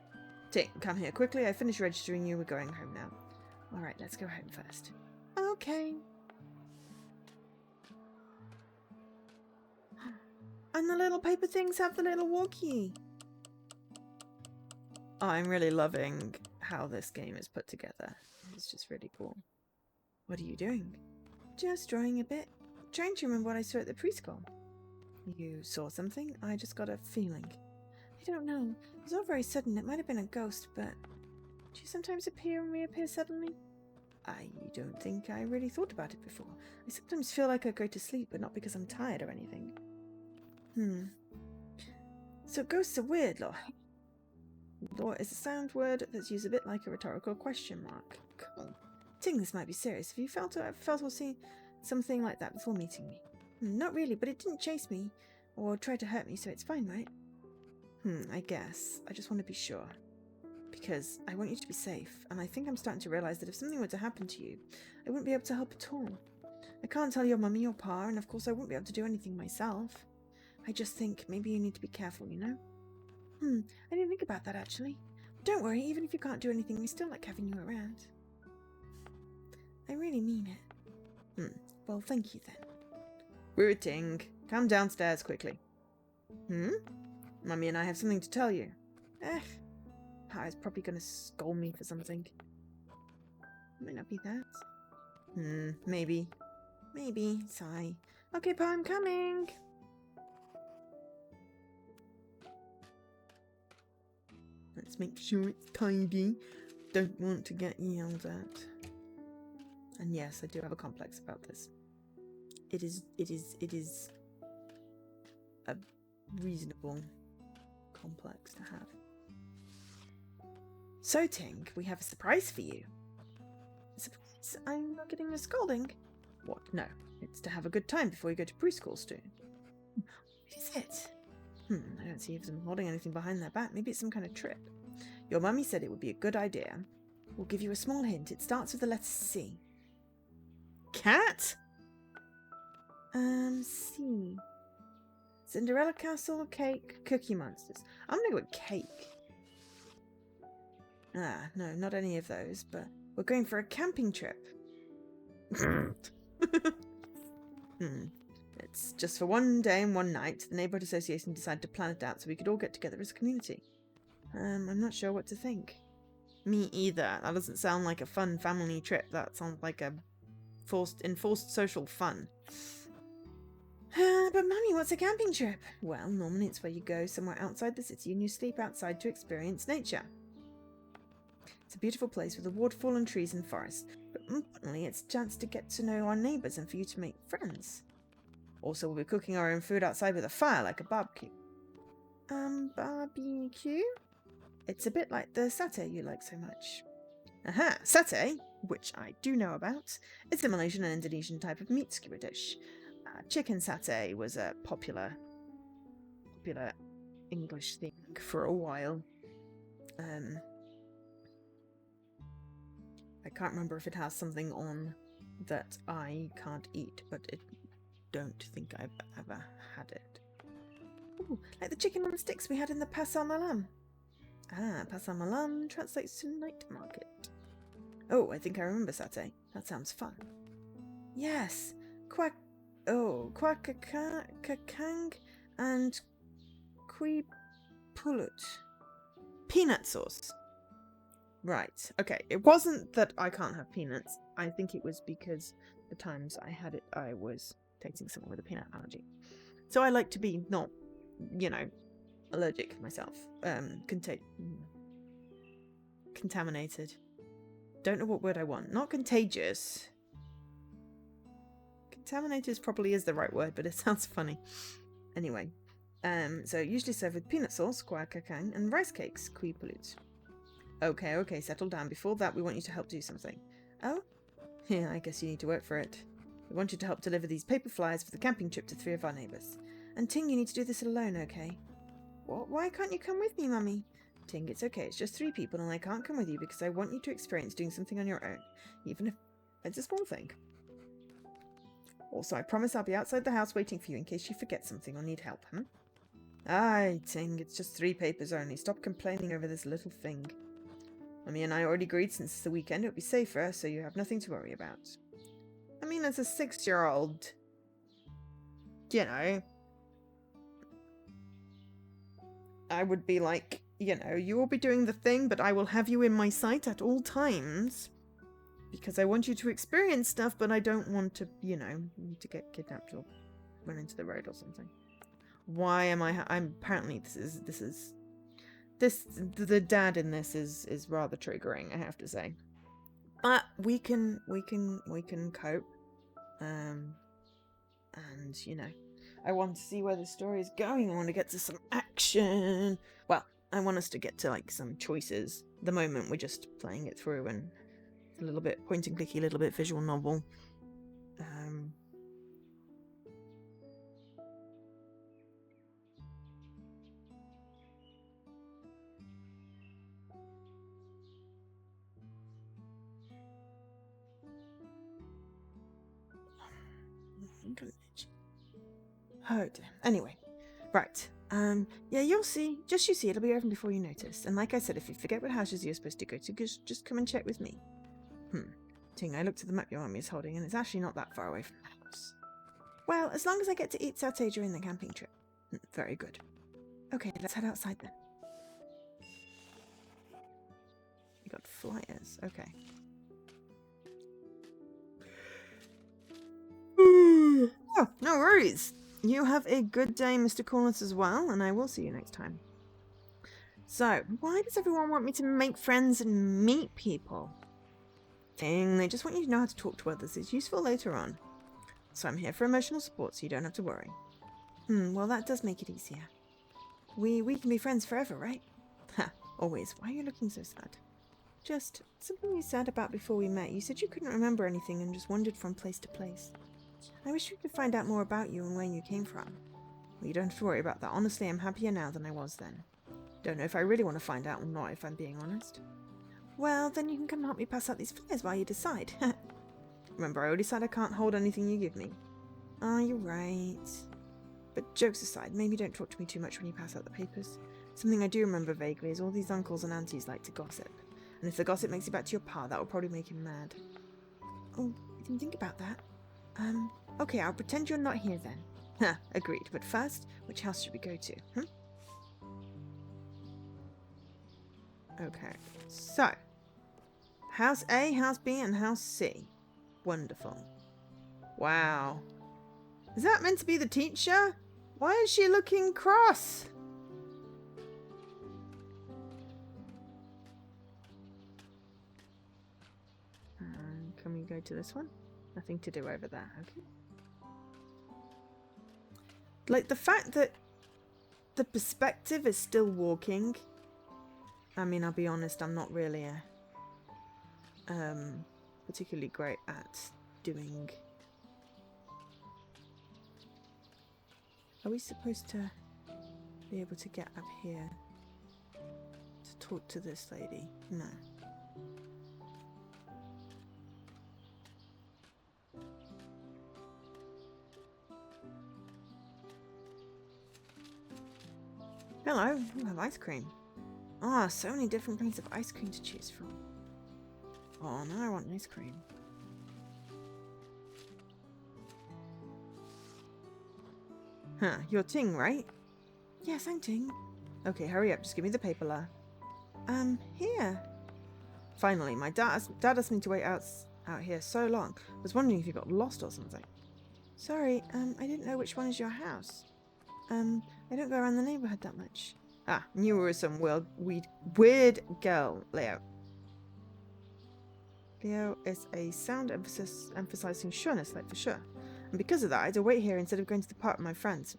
Ting, come here quickly. I finished registering you. We're going home now. Alright, let's go home first. Okay. And the little paper things have the little walkie. I'm really loving how this game is put together. It's just really cool. What are you doing? Just drawing a bit. Trying to remember what I saw at the preschool. You saw something? I just got a feeling. I don't know. It was all very sudden. It might have been a ghost, but... Do you sometimes appear and reappear suddenly? I don't think I really thought about it before. I sometimes feel like I go to sleep, but not because I'm tired or anything. So ghosts are weird, Law. Law is a sound word that's used a bit like a rhetorical question mark. Cool. Ting, this might be serious. Have you felt or seen something like that before meeting me? Not really, but it didn't chase me or try to hurt me, so it's fine, right? I guess. I just want to be sure. Because I want you to be safe, and I think I'm starting to realise that if something were to happen to you, I wouldn't be able to help at all. I can't tell your mummy or pa, and of course I wouldn't be able to do anything myself. I just think maybe you need to be careful, you know? I didn't think about that, actually. But don't worry, even if you can't do anything, we still like having you around. I really mean it. Well, thank you then. Ting, come downstairs quickly. Mummy and I have something to tell you. Pa is probably going to scold me for something. Might not be that. Maybe. Maybe. Sigh. Okay, Pa, I'm coming. Let's make sure it's tidy. Don't want to get yelled at. And yes, I do have a complex about this. It is a reasonable complex to have. So, Ting, we have a surprise for you. A surprise? I'm not getting a scolding. What? No. It's to have a good time before you go to preschool soon. What is it? I don't see them holding anything behind their back. Maybe it's some kind of trip. Your mummy said it would be a good idea. We'll give you a small hint. It starts with the letter C. Cat? C. Cinderella Castle, cake, Cookie Monsters. I'm gonna go with cake. No, not any of those, but we're going for a camping trip. It's just for one day and one night. The neighborhood association decided to plan it out so we could all get together as a community. I'm not sure what to think. Me either. That doesn't sound like a fun family trip. That sounds like a enforced social fun. But Mummy, what's a camping trip? Well, normally it's where you go somewhere outside the city and you sleep outside to experience nature. It's a beautiful place with a waterfall and trees and forest, but importantly, it's a chance to get to know our neighbours and for you to make friends. Also, we'll be cooking our own food outside with a fire, like a barbecue. Barbecue? It's a bit like the satay you like so much. Aha, satay, which I do know about, is a Malaysian and Indonesian type of meat skewer dish. Chicken satay was a popular English thing for a while. I can't remember if it has something on that I can't eat, but I don't think I've ever had it. Ooh, like the chicken on sticks we had in the Pasar Malam. Pasar Malam translates to night market. Oh, I think I remember satay. That sounds fun. Yes, Kakang and Kui Pulut. Peanut sauce. Right, okay. It wasn't that I can't have peanuts. I think it was because the times I had it, I was dating someone with a peanut allergy. So I like to be not, allergic myself. Contaminated. Don't know what word I want. Not contagious. Contaminated probably is the right word, but it sounds funny. Anyway, so usually served with peanut sauce, kuah kakang, and rice cakes, kui pulut. Okay, settle down. Before that, we want you to help do something. Oh? Yeah, I guess you need to work for it. We want you to help deliver these paper flyers for the camping trip to 3 of our neighbours. And Ting, you need to do this alone, okay? What? Why can't you come with me, Mummy? Ting, it's okay. It's just 3 people, and I can't come with you because I want you to experience doing something on your own, even if it's a small thing. Also, I promise I'll be outside the house waiting for you in case you forget something or need help, Aye, Ting, it's just 3 papers only. Stop complaining over this little thing. Mummy and I already agreed since it's the weekend it would be safer, so you have nothing to worry about. I mean, as a 6-year-old, you know, I would be like, you know, you will be doing the thing, but I will have you in my sight at all times. Because I want you to experience stuff, but I don't want to, you know, to get kidnapped or run into the road or something. Why am I'm apparently the dad in this is rather triggering, I have to say. But we can cope. And you know, I want to see where the story is going. I want to get to some action. Well, I want us to get to like some choices. At the moment we're just playing it through and a little bit point and clicky, a little bit visual novel. Oh dear. Anyway, right. Yeah, you'll see. Just you see, it'll be open before you notice. And like I said, if you forget what houses you're supposed to go to, just come and check with me. Ting, I looked at the map your army is holding, and it's actually not that far away from the house. Well, as long as I get to eat satay during the camping trip. Very good. Okay, let's head outside then. We got flyers. Okay. Oh, no worries. You have a good day, Mr. Corliss, as well, and I will see you next time. So, why does everyone want me to make friends and meet people? Ting, they just want you to know how to talk to others. It's useful later on. So I'm here for emotional support, so you don't have to worry. Well, that does make it easier. We can be friends forever, right? Ha, always. Why are you looking so sad? Just something you said about before we met. You said you couldn't remember anything and just wandered from place to place. I wish we could find out more about you and where you came from. Well, you don't have to worry about that. Honestly, I'm happier now than I was then. Don't know if I really want to find out or not, if I'm being honest. Well, then you can come help me pass out these flyers while you decide. Remember, I already said I can't hold anything you give me. Oh, you're right. But jokes aside, maybe don't talk to me too much when you pass out the papers. Something I do remember vaguely is all these uncles and aunties like to gossip. And if the gossip makes you back to your pa, that will probably make him mad. Oh, I didn't think about that. Okay, I'll pretend you're not here then. Huh, agreed. But first, which house should we go to? Okay, so House A, House B, and House C. Wonderful. Wow. Is that meant to be the teacher? Why is she looking cross? Can we go to this one? Nothing to do over there, okay. Like, the fact that the perspective is still walking. I mean, I'll be honest, I'm not really particularly great at doing... Are we supposed to be able to get up here to talk to this lady? No. Hello, you have ice cream. Ah, so many different kinds of ice cream to choose from. Oh, now I want ice cream. Huh, you're Ting, right? Yes, I'm Ting. Okay, hurry up, just give me the paper, La. Here. Finally, my dad asked me to wait out here so long. I was wondering if you got lost or something. Sorry, I didn't know which one is your house. I don't go around the neighborhood that much. Ah, knew we were some weird girl, Leo. Leo is a sound emphasis emphasizing sureness, like for sure. And because of that, I had to wait here instead of going to the park with my friends.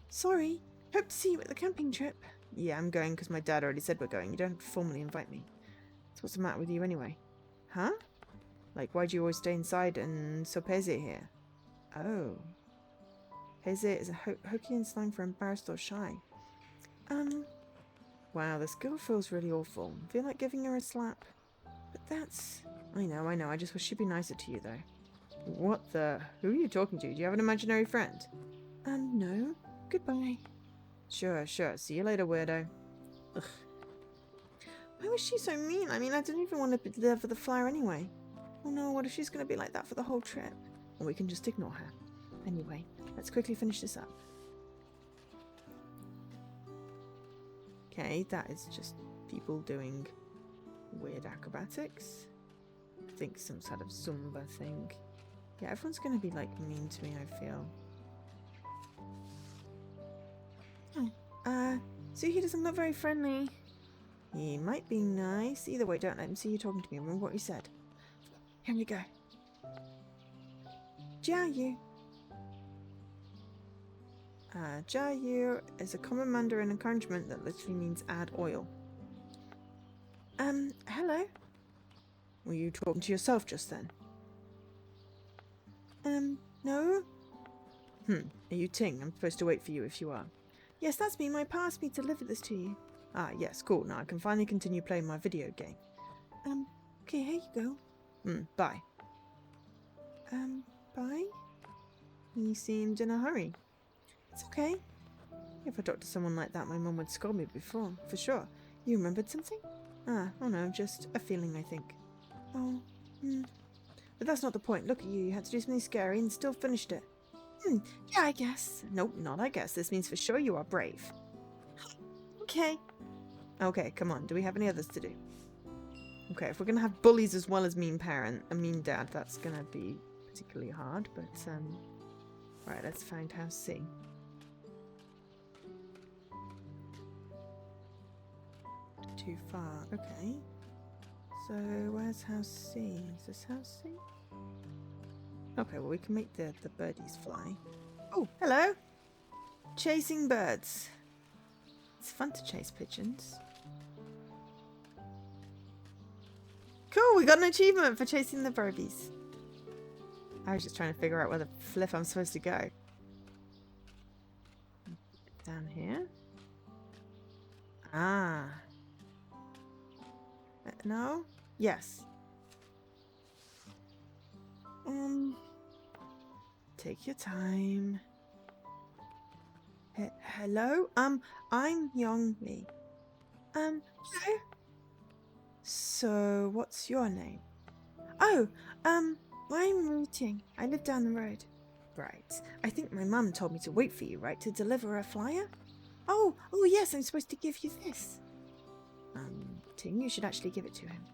Sorry. Hope to see you at the camping trip. Yeah, I'm going because my dad already said we're going. You don't have to formally invite me. So what's the matter with you anyway? Huh? Like, why do you always stay inside and so pese here? Oh. Pese is a Hokkien slang for embarrassed or shy. Wow, this girl feels really awful. Feel like giving her a slap. But that's... I know. I just wish she'd be nicer to you, though. What the... Who are you talking to? Do you have an imaginary friend? No. Goodbye. Sure. See you later, weirdo. Ugh. Why was she so mean? I mean, I didn't even want to be there for the flyer anyway. Oh no, what if she's going to be like that for the whole trip? Or we can just ignore her. Anyway, let's quickly finish this up. Okay, that is just people doing weird acrobatics. I think some sort of Zumba thing. Yeah, everyone's going to be like mean to me, I feel. So he doesn't look very friendly. He might be nice. Either way, don't let him see you talking to me. Remember what you said. Here we go. Jiayu. Jiayu is a common Mandarin encouragement that literally means add oil. Hello? Were you talking to yourself just then? No. Are you Ting? I'm supposed to wait for you if you are. Yes, that's me. My pa asked me to deliver this to you. Ah, yes, cool. Now I can finally continue playing my video game. Okay, here you go. Bye. Bye? He seemed in a hurry. It's okay. If I talked to someone like that, my mum would scold me before, for sure. You remembered something? Oh no, just a feeling, I think. Oh, But that's not the point. Look at you. You had to do something scary and still finished it. Yeah, I guess. Nope, not I guess. This means for sure you are brave. Okay. Okay, come on. Do we have any others to do? Okay, if we're going to have bullies as well as mean parent, a mean dad, that's going to be particularly hard, but, right, let's find house C. Too far. Okay. So, where's house C? Is this house C? Okay, well, we can make the birdies fly. Oh, hello! Chasing birds. It's fun to chase pigeons. Cool, we got an achievement for chasing the birdies. I was just trying to figure out where the flip I'm supposed to go. Down here? Ah. No? Yes. Take your time. Hello? I'm Yongli. Hello? So, what's your name? Oh, I'm Rooting. I live down the road. Right. I think my mum told me to wait for you, right? To deliver a flyer? Oh, yes, I'm supposed to give you this. Ting, you should actually give it to him.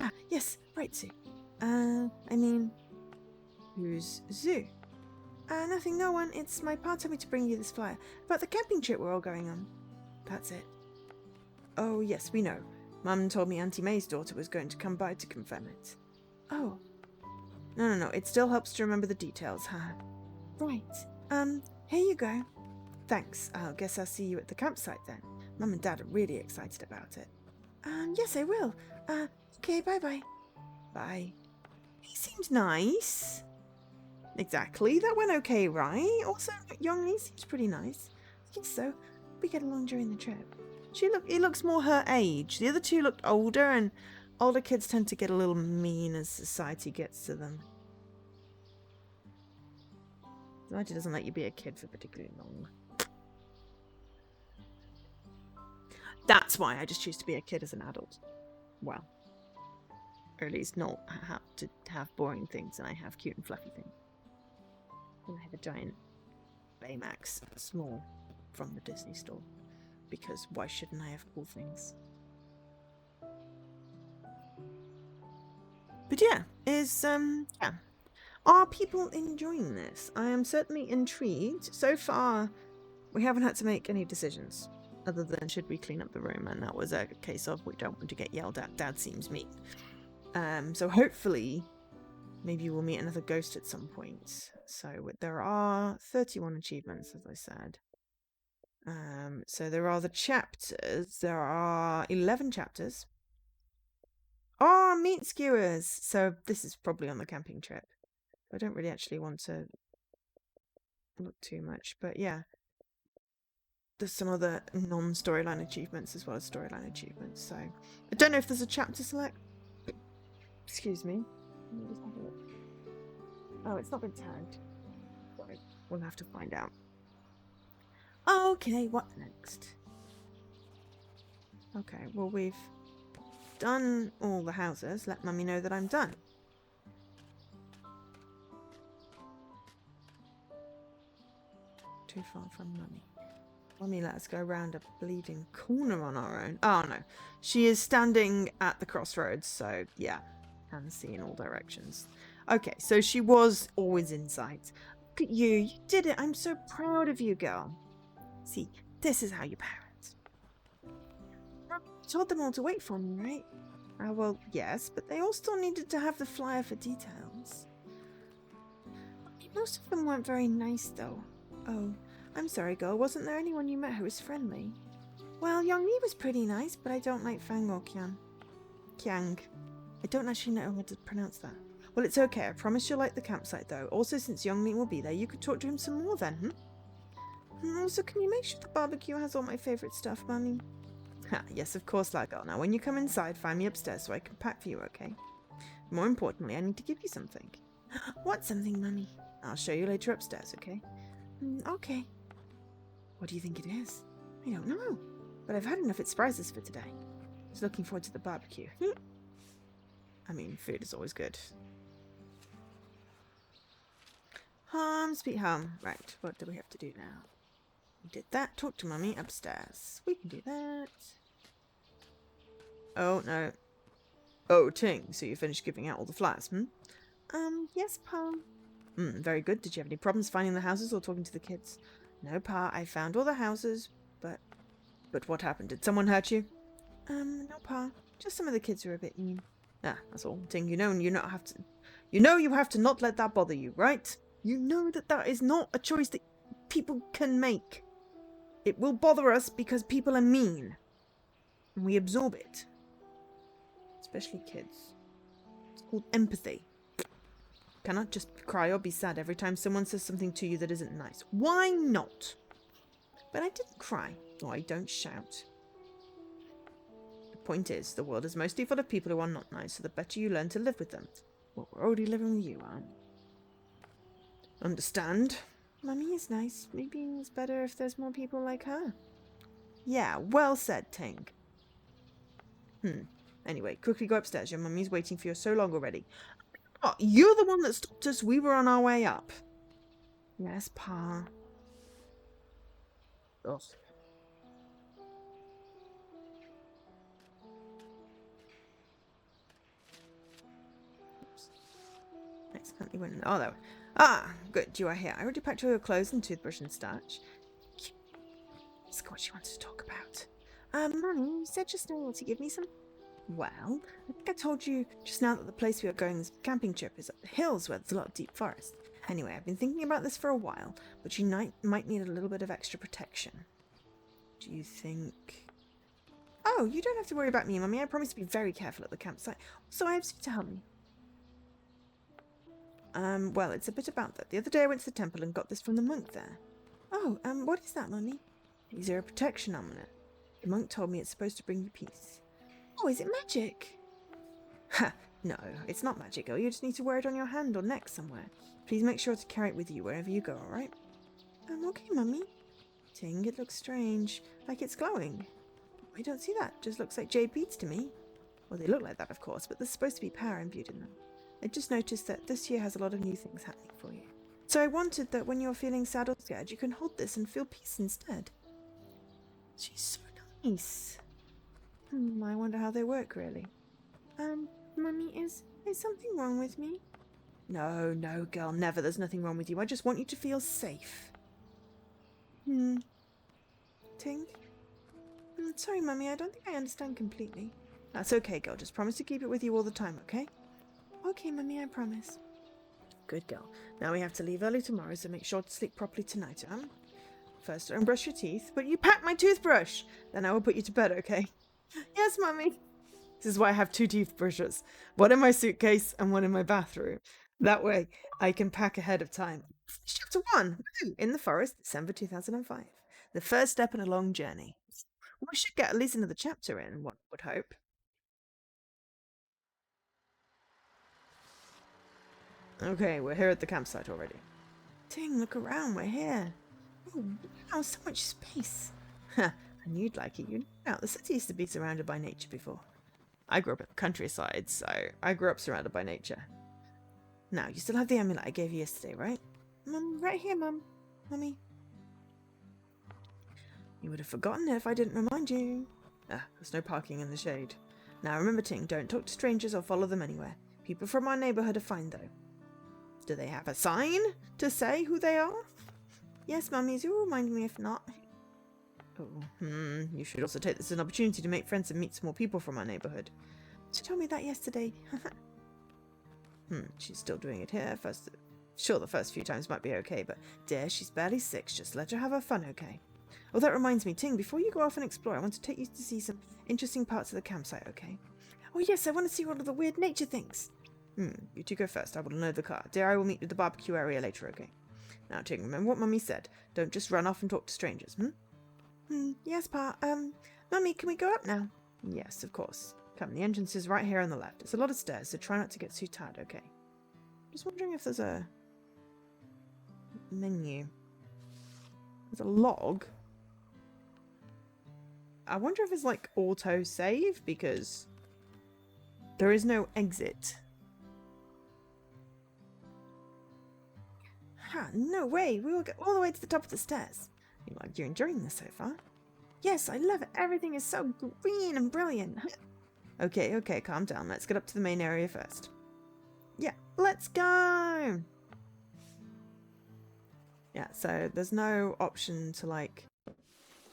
Ah, yes, right, Sue. Who's Zoo? Nothing, no one. It's my pa told me to bring you this flyer about the camping trip we're all going on. That's it. Oh, yes, we know. Mum told me Auntie May's daughter was going to come by to confirm it. Oh. No. It still helps to remember the details, huh? Right. Here you go. Thanks. I guess I'll see you at the campsite then. Mum and Dad are really excited about it. Yes, I will. Okay, bye-bye. Bye. He seemed nice. Exactly. That went okay, right? Also, Younglee seems pretty nice. I think so. We get along during the trip. He looks more her age. The other two looked older, and older kids tend to get a little mean as society gets to them. Society doesn't let you be a kid for particularly long. That's why I just choose to be a kid as an adult. Well, or at least not have to have boring things, and I have cute and fluffy things. And I have a giant Baymax small from the Disney store. Because why shouldn't I have cool things? But yeah, are people enjoying this? I am certainly intrigued. So far, we haven't had to make any decisions. Other than should we clean up the room, and that was a case of we don't want to get yelled at. Dad seems mean. So hopefully, maybe we'll meet another ghost at some point. So there are 31 achievements, as I said. So there are the chapters. There are 11 chapters. Oh, meat skewers! So this is probably on the camping trip. I don't really actually want to look too much, but yeah. There's some other non-storyline achievements as well as storyline achievements. So I don't know if there's a chapter select. Excuse me. Let me just have a look. Oh, it's not been tagged. Sorry. We'll have to find out. Okay, what next? Okay, well, we've done all the houses. Let Mummy know that I'm done. Too far from Mummy. Mummy let us go round a bleeding corner on our own. Oh, no. She is standing at the crossroads, so yeah. Can see in all directions. Okay, so she was always in sight. Look at you. You did it. I'm so proud of you, girl. See, this is how you parent. You told them all to wait for me, right? Well, yes, but they all still needed to have the flyer for details. Most of them weren't very nice, though. Oh, I'm sorry, girl. Wasn't there anyone you met who was friendly? Well, Youngmi was pretty nice, but I don't like Fang or Kian. Kiang. I don't actually know how to pronounce that. Well, it's okay. I promise you'll like the campsite, though. Also, since Youngmi will be there, you could talk to him some more then, Also, can you make sure the barbecue has all my favourite stuff, Mummy? Yes, of course, that girl. Now, when you come inside, find me upstairs so I can pack for you, okay? More importantly, I need to give you something. What something, Mummy? I'll show you later upstairs, okay? Okay. What do you think it is? I don't know, but I've had enough of surprises for today. I was looking forward to the barbecue. I mean, food is always good. Home, sweet home. Right, what do we have to do now? We did that. Talk to Mummy upstairs. We can do that. Oh, no. Oh, Ting, so you finished giving out all the flyers, Yes, Pa. Very good. Did you have any problems finding the houses or talking to the kids? No, Pa. I found all the houses, but... But what happened? Did someone hurt you? No, Pa. Just some of the kids were a bit mean. Ah, that's all. Ting, you know you have to not let that bother you, right? You know that is not a choice that people can make. It will bother us because people are mean. And we absorb it. Especially kids. It's called empathy. Cannot just cry or be sad every time someone says something to you that isn't nice. Why not? But I didn't cry. Or I don't shout. The point is, the world is mostly full of people who are not nice, so the better you learn to live with them. Well, we're already living with you, aren't we? Understand? Mummy is nice. Maybe it's better if there's more people like her. Yeah, well said, Ting. Anyway, quickly go upstairs. Your mummy's waiting for you so long already. Oh, you're the one that stopped us. We were on our way up. Yes, Pa. Ugh. Accidentally went in. Oh, there. Ah, good. You are here. I already packed all your clothes and toothbrush and starch. Ask what she wants to talk about. Mummy, you said just now to give me some. Well, I think I told you just now that the place we are going this camping trip is up the hills where there's a lot of deep forest. Anyway, I've been thinking about this for a while, but you might need a little bit of extra protection. Do you think... Oh, you don't have to worry about me, Mummy. I promise to be very careful at the campsite. So I have you to help me. Well, it's a bit about that. The other day I went to the temple and got this from the monk there. Oh, what is that, Mummy? These are a protection amulet. The monk told me it's supposed to bring you peace. Oh, is it magic? Ha! No, it's not magic, girl. You just need to wear it on your hand or neck somewhere. Please make sure to carry it with you wherever you go, alright? Okay, Mummy. Ting, it looks strange. Like it's glowing. I don't see that. Just looks like jade beads to me. Well, they look like that, of course, but there's supposed to be power imbued in them. I just noticed that this year has a lot of new things happening for you. So I wanted that when you're feeling sad or scared, you can hold this and feel peace instead. She's so nice. I wonder how they work, really. Mummy, is something wrong with me? No, girl, never. There's nothing wrong with you. I just want you to feel safe. Ting? Sorry, Mummy, I don't think I understand completely. That's okay, girl. Just promise to keep it with you all the time, okay? Okay, Mummy, I promise. Good girl. Now we have to leave early tomorrow, so make sure to sleep properly tonight, First, don't brush your teeth, but you pack my toothbrush! Then I will put you to bed, okay? Yes, Mummy. This is why I have 2 toothbrushes. One in my suitcase and one in my bathroom. That way, I can pack ahead of time. Chapter 1. In the Forest, December 2005. The first step in a long journey. We should get at least another chapter in, one would hope. Okay, we're here at the campsite already. Ting, look around, we're here. Oh, wow, so much space. Ha, and you'd like it. You know, the city used to be surrounded by nature before. I grew up in the countryside, so I grew up surrounded by nature. Now, you still have the amulet I gave you yesterday, right? Right here, Mum. Mummy. You would have forgotten it if I didn't remind you. Ah, there's no parking in the shade. Now remember, Ting, don't talk to strangers or follow them anywhere. People from our neighbourhood are fine, though. Do they have a sign to say who they are? Yes, Mummies, you'll remind me if not. Oh, you should also take this as an opportunity to make friends and meet some more people from our neighbourhood. She told me that yesterday. She's still doing it here. Sure, the first few times might be okay, but dear, she's barely 6. Just let her have her fun, okay? Oh, that reminds me, Ting, before you go off and explore, I want to take you to see some interesting parts of the campsite, okay? Oh yes, I want to see all of the weird nature things. You two go first. I will unload the car. Dear, I will meet you at the barbecue area later, okay? Now, Ting, remember what Mummy said. Don't just run off and talk to strangers, Yes, Pa. Mummy, can we go up now? Yes, of course. Come, the entrance is right here on the left. It's a lot of stairs, so try not to get too tired, okay? Just wondering if there's a menu. There's a log. I wonder if it's like auto-save, because there is no exit. Ha, no way. We will get all the way to the top of the stairs. You're enjoying this so far? Yes, I love it. Everything is so green and brilliant. Okay, calm down. Let's get up to the main area first. Yeah, let's go! Yeah, so there's no option to like...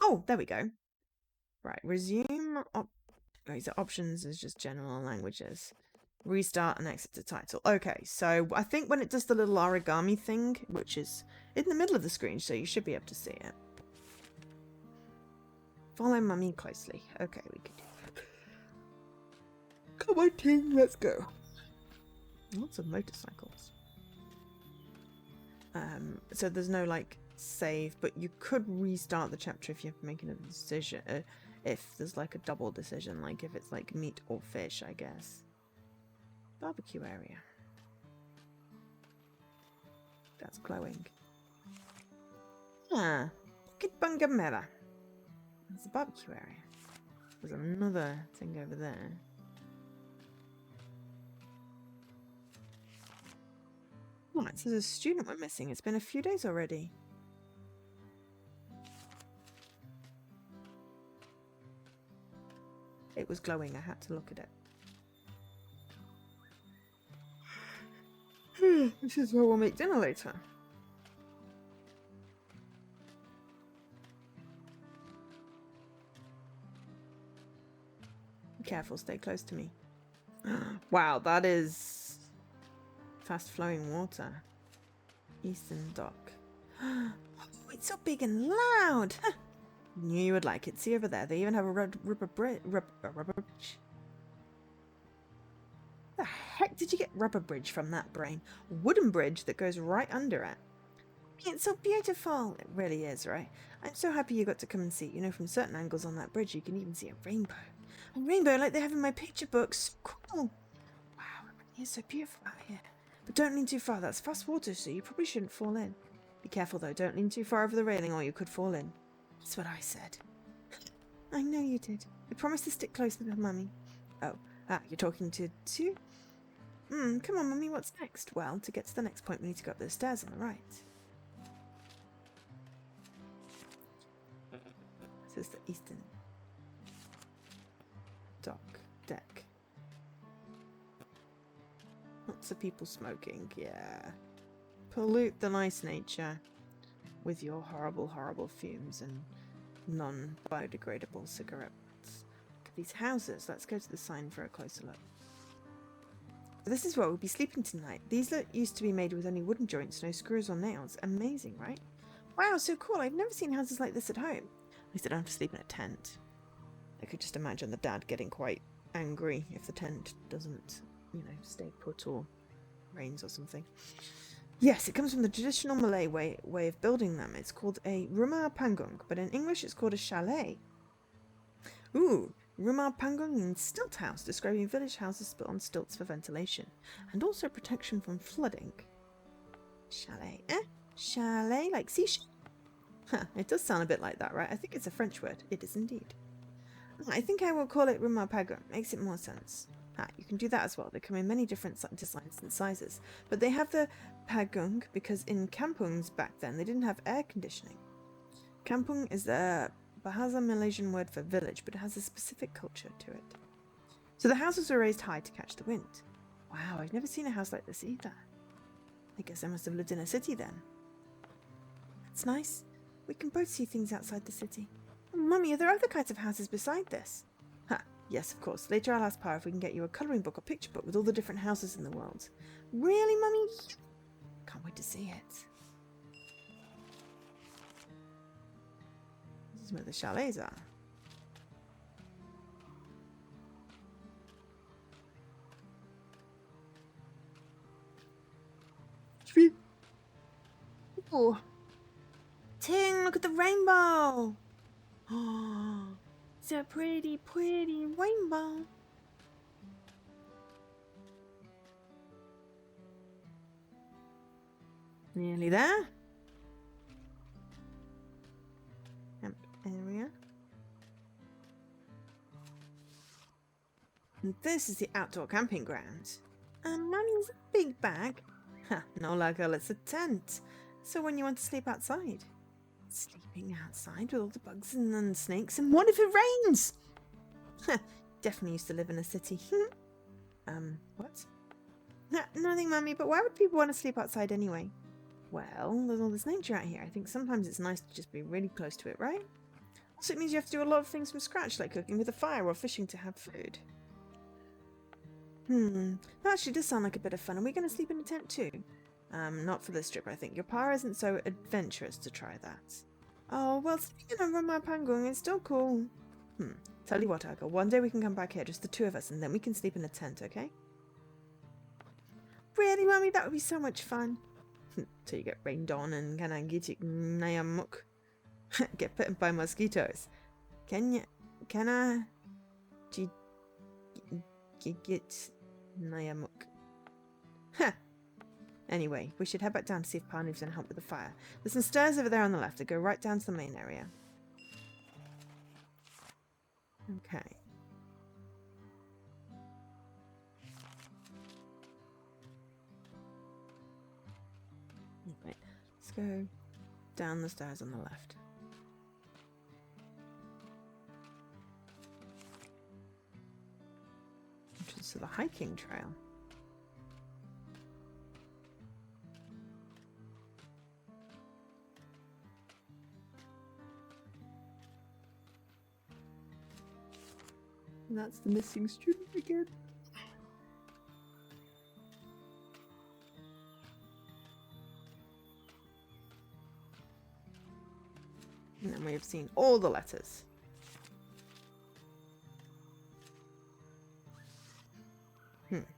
Oh, there we go. Right, resume... so options is just general languages. Restart and exit to title. Okay, so I think when it does the little origami thing, which is in the middle of the screen, so you should be able to see it. Follow Mummy closely. Okay, we can do that. Come on, Ting, let's go. Lots of motorcycles. So there's no like save, but you could restart the chapter if you're making a decision. If there's like a double decision, like if it's like meat or fish, I guess. Barbecue area. That's glowing. Ah, Bukit Mera. That's the barbecue area. There's another thing over there. Oh, it says a student went missing. It's been a few days already. It was glowing. I had to look at it. This is where we'll make dinner later. Be careful, stay close to me. Wow, that is fast flowing water. Eastern Dock. Oh, it's so big and loud. Knew you would like it. See over there, they even have a rubber bridge. The heck did you get rubber bridge from that brain? Wooden bridge that goes right under it. It's so beautiful. It really is, right? I'm so happy you got to come and see. You know, from certain angles on that bridge, you can even see a rainbow. A rainbow like they have in my picture books. Cool. Wow, it really is so beautiful out here. But don't lean too far. That's fast water, so you probably shouldn't fall in. Be careful, though. Don't lean too far over the railing or you could fall in. That's what I said. I know you did. I promised to stick close with Mummy. Oh, you're talking to two? Come on, Mummy, what's next? Well, to get to the next point, we need to go up those stairs on the right. This is the Eastern Dock deck. Lots of people smoking, yeah. Pollute the nice nature with your horrible, horrible fumes and non-biodegradable cigarettes. Look at these houses. Let's go to the sign for a closer look. This is where we'll be sleeping tonight. These used to be made with only wooden joints, no screws or nails. Amazing, right? Wow, so cool. I've never seen houses like this at home. At least I don't have to sleep in a tent. I could just imagine the dad getting quite angry if the tent doesn't, you know, stay put or rains or something. Yes, it comes from the traditional Malay way of building them. It's called a rumah panggung, but in English it's called a chalet. Ooh, rumah panggung means stilt house, describing village houses built on stilts for ventilation, and also protection from flooding. Chalet, Chalet, like seashell? Huh, it does sound a bit like that, right? I think it's a French word. It is indeed. I think I will call it Rumapago. Makes it more sense. You can do that as well. They come in many different designs and sizes. But they have the Pagong because in kampungs back then, they didn't have air conditioning. Kampung is the Bahasa Malaysian word for village, but it has a specific culture to it. So the houses were raised high to catch the wind. Wow, I've never seen a house like this either. I guess I must have lived in a city then. That's nice. We can both see things outside the city. Mummy, are there other kinds of houses beside this? Yes, of course. Later I'll ask Pa if we can get you a colouring book or picture book with all the different houses in the world. Really, Mummy? Can't wait to see it. This is where the chalets are. Oh, Ting, look at the rainbow. Oh, it's a pretty, pretty rainbow. Nearly there. Camp area. And this is the outdoor camping ground. Mummy's a big bag. No, la girl, it's a tent. So when you want to sleep outside? Sleeping outside with all the bugs and snakes, and what if it rains? Definitely used to live in a city. What? Nothing, Mummy, but why would people want to sleep outside anyway? Well, there's all this nature out here. I think sometimes it's nice to just be really close to it, right? Also, it means you have to do a lot of things from scratch, like cooking with a fire or fishing to have food. That actually does sound like a bit of fun. Are we going to sleep in a tent too? Not for this trip, I think. Your pa isn't so adventurous to try that. Oh, well, speaking of Rumah Panggung, it's still cool. Tell you what, Aga, one day we can come back here, just the two of us, and then we can sleep in a tent, okay? Really, Mummy? That would be so much fun. Till you get rained on and nayamuk. Get bitten by mosquitoes. Can I get nayamuk? Anyway, we should head back down to see if Pa needs any help with the fire. There's some stairs over there on the left that go right down to the main area. Okay. Right. Let's go down the stairs on the left. Entrance to the hiking trail. And that's the missing student again. And then we have seen all the letters.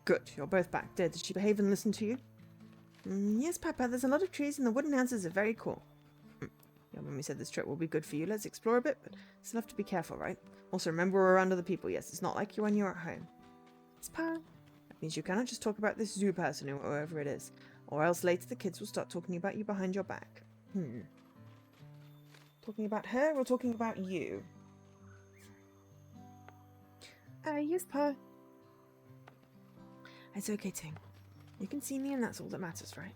Good, you're both back. Did she behave and listen to you? Yes, Papa, there's a lot of trees and the wooden houses are very cool. Your mummy said this trip will be good for you. Let's explore a bit, but still have to be careful, right? Also, remember we're around other people. Yes, it's not like you when you're at home. Yes, Pa. That means you cannot just talk about this zoo person or whoever it is, or else later the kids will start talking about you behind your back. Talking about her or talking about you? Yes, Pa. It's okay, Ting. You can see me and that's all that matters, right?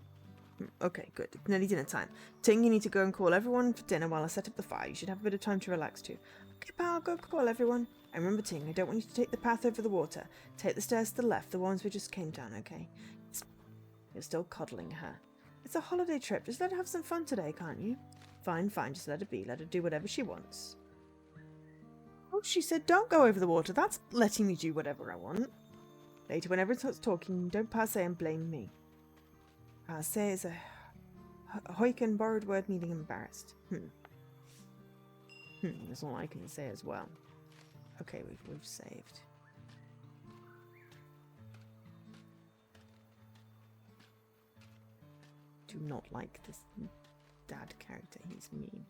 Okay, good. It's nearly dinner time. Ting, you need to go and call everyone for dinner while I set up the fire. You should have a bit of time to relax too. Okay, Pa, I'll go call everyone. And remember, Ting, I don't want you to take the path over the water. Take the stairs to the left, the ones we just came down, okay? You're still coddling her. It's a holiday trip. Just let her have some fun today, can't you? Fine, fine. Just let her be. Let her do whatever she wants. Oh, she said don't go over the water. That's letting me do whatever I want. Later, whenever it starts talking, don't passe and blame me. Passe is a Hoiken borrowed word meaning embarrassed. That's all I can say as well. Okay, we've saved. Do not like this dad character. He's mean.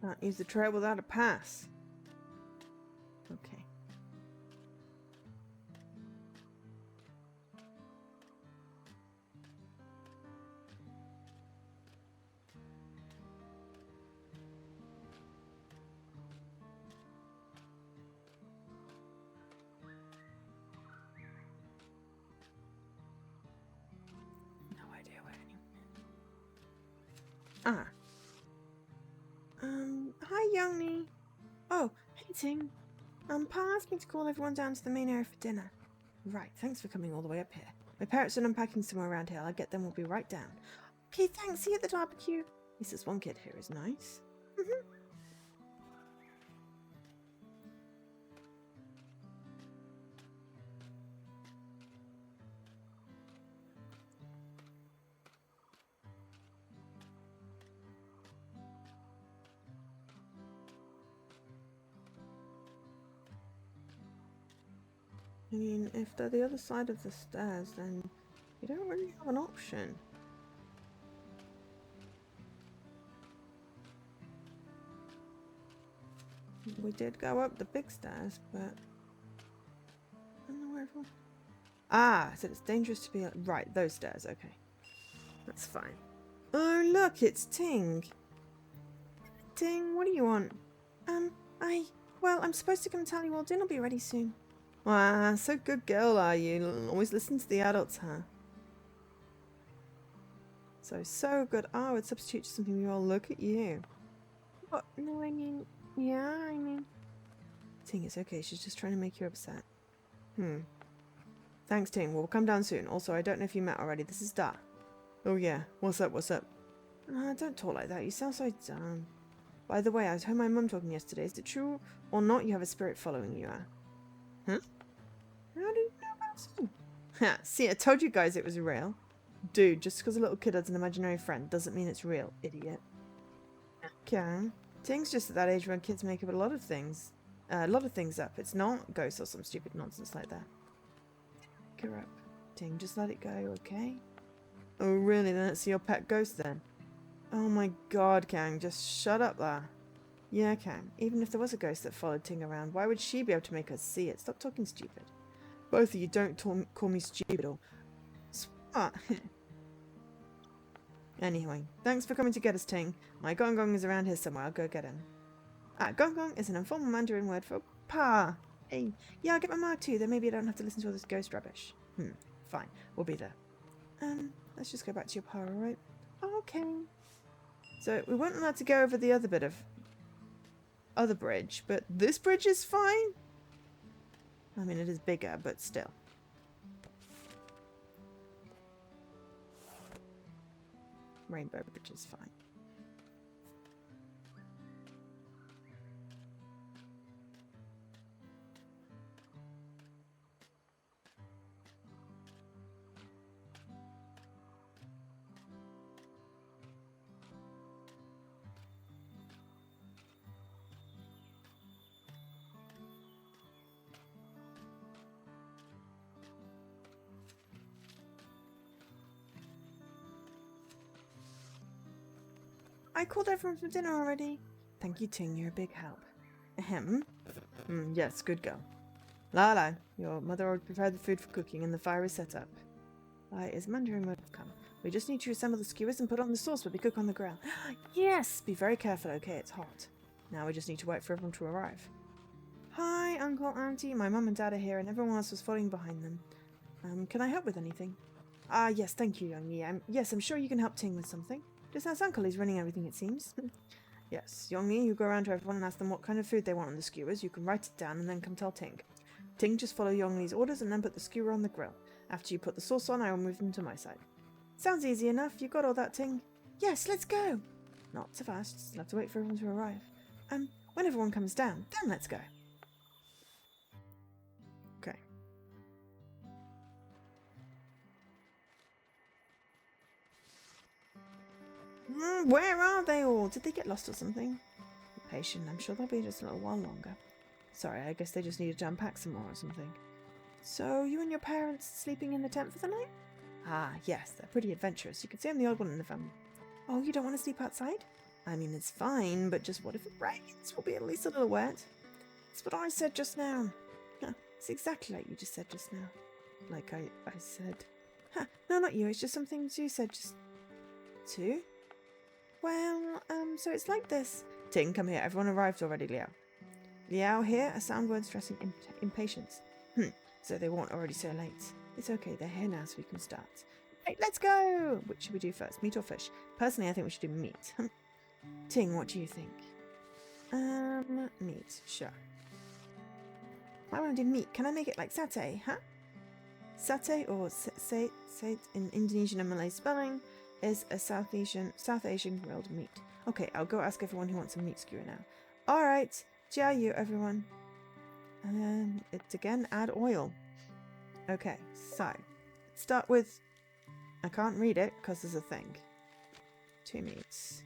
Can't use the trail without a pass. Okay. No idea where anyone. Hi, Youngie. Oh, hey, Ting. Pa asked me to call everyone down to the main area for dinner. Right, thanks for coming all the way up here. My parents are unpacking somewhere around here. I'll get them. We'll be right down. Okay, thanks. See you at the barbecue. At least this one kid here is nice. I mean, if they're the other side of the stairs, then you don't really have an option. We did go up the big stairs, but I don't know where everyone... Ah, I said it's dangerous to be... Right, those stairs, okay. That's fine. Oh, look, it's Ting. Ting, what do you want? Well, I'm supposed to come tell you all dinner'll be ready soon. Wow, so good girl are you. Always listen to the adults, huh? So good. Oh, I would substitute something you all. Look at you. What? No, I mean... Yeah, I mean... Ting, it's okay. She's just trying to make you upset. Thanks, Ting. We'll come down soon. Also, I don't know if you met already. This is Da. Oh, yeah. What's up? Don't talk like that. You sound so dumb. By the way, I heard my mum talking yesterday. Is it true or not you have a spirit following you? Huh? How do you know about it? Ha! See, I told you guys it was real. Dude, just because a little kid has an imaginary friend doesn't mean it's real, idiot. Okay. Ting's just at that age when kids make up a lot of things up. It's not ghosts or some stupid nonsense like that. Pick her up. Ting, just let it go, okay? Oh, really? Then let's see your pet ghost then. Oh my god, Kang, just shut up there. Yeah, Kang, even if there was a ghost that followed Ting around, why would she be able to make us see it? Stop talking stupid. Both of you don't call me stupid or... Smart. Anyway, thanks for coming to get us, Ting. My Gong Gong is around here somewhere. I'll go get him. Gong Gong is an informal Mandarin word for pa. Hey, yeah, I'll get my mark too. Then maybe I don't have to listen to all this ghost rubbish. Fine. We'll be there. Let's just go back to your pa, alright? Okay. So, we weren't allowed to go over the other bit of... other bridge, but this bridge is fine? I mean, it is bigger, but still. Rainbow Bridge is fine. I called everyone for dinner already. Thank you, Ting. You're a big help. Ahem. Yes, good girl. Lala, your mother already prepared the food for cooking and the fire is set up. Is Mandarin would have come. We just need to assemble the skewers and put on the sauce while we cook on the grill. Yes! Be very careful, okay? It's hot. Now we just need to wait for everyone to arrive. Hi, Uncle, Auntie. My mum and Dad are here and everyone else was following behind them. Can I help with anything? Yes, thank you, Youngie. Yes, I'm sure you can help Ting with something. Just ask Uncle, he's running everything, it seems. Yes, Youngie, you go around to everyone and ask them what kind of food they want on the skewers. You can write it down and then come tell Ting. Ting, just follow Youngie's orders and then put the skewer on the grill. After you put the sauce on, I will move them to my side. Sounds easy enough. You got all that, Ting? Yes, let's go. Not so fast. Still have to wait for everyone to arrive. When everyone comes down, then let's go. Okay. Where are they all? Did they get lost or something? Be patient. I'm sure they'll be just a little while longer. Sorry, I guess they just needed to unpack some more or something. So, you and your parents sleeping in the tent for the night? Yes, they're pretty adventurous. You can say I'm the odd one in the family. Oh, you don't want to sleep outside? I mean, it's fine, but just what if it rains? We'll be at least a little wet. That's what I said just now. Huh, it's exactly like you just said just now. Like I said. Huh, no, not you. It's just some things you said just... Two? Well, so it's like this. Ting, come here. Everyone arrived already, Liao. Liao here, a sound word stressing impatience. So they weren't already so late. It's okay, they're here now, so we can start. Right, let's go! Which should we do first, meat or fish? Personally, I think we should do meat. Ting, what do you think? Meat, sure. I want to do meat. Can I make it like satay, huh? Satay, or sate in Indonesian and Malay spelling, is a South Asian grilled meat. Okay, I'll go ask everyone who wants a meat skewer now. Alright, jiayu everyone. And it's again, add oil. Okay, so, let's start with, I can't read it because there's a thing. 2 meats.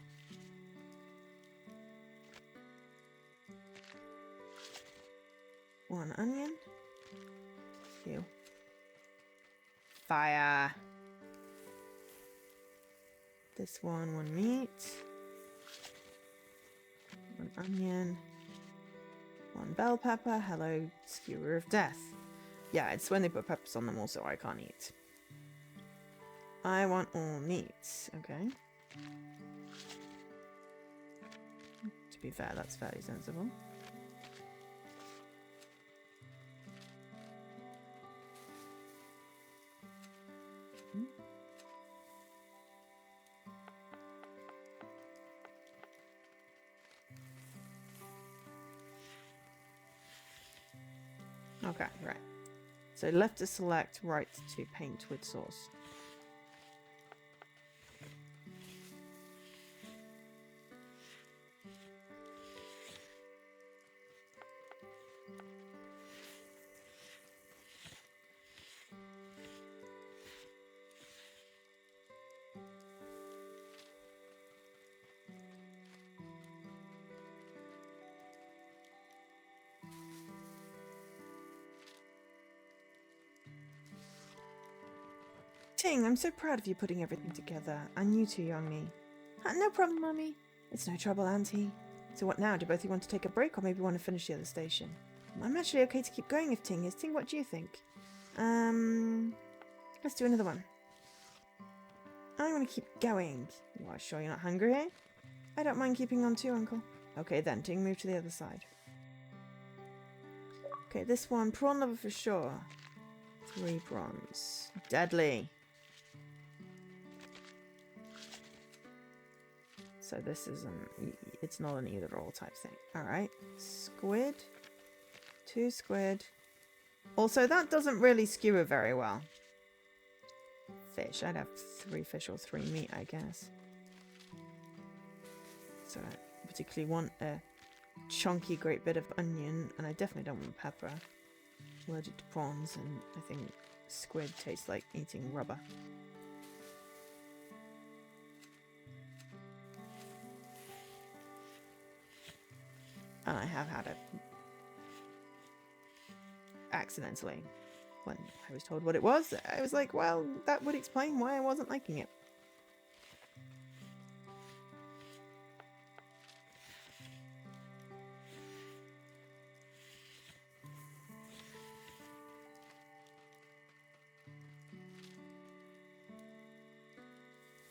One onion. Ew. Fire. This one meat. 1 onion. 1 bell pepper. Hello, skewer of death. Yeah, it's when they put peppers on them also I can't eat. I want all meats. Okay. To be fair, that's fairly sensible. Okay, right. So left to select, right to paint with sauce. Ting, I'm so proud of you putting everything together. And you too, Youngie. No problem, Mummy. It's no trouble, Auntie. So what now? Do both of you want to take a break or maybe want to finish the other station? I'm actually okay to keep going if Ting is. Ting, what do you think? Let's do another one. I want to keep going. You are sure you're not hungry, eh? I don't mind keeping on too, Uncle. Okay then, Ting, move to the other side. Okay, this one, prawn lover for sure. 3 prawns. Deadly. So this isn't, it's not an either or type thing. Alright, squid. 2 squid. Also, that doesn't really skewer very well. Fish, I'd have 3 fish or 3 meat, I guess. So I particularly want a chunky great bit of onion, and I definitely don't want pepper. I'm allergic to prawns, and I think squid tastes like eating rubber. And I have had it accidentally. When I was told what it was, I was like, well, that would explain why I wasn't liking it.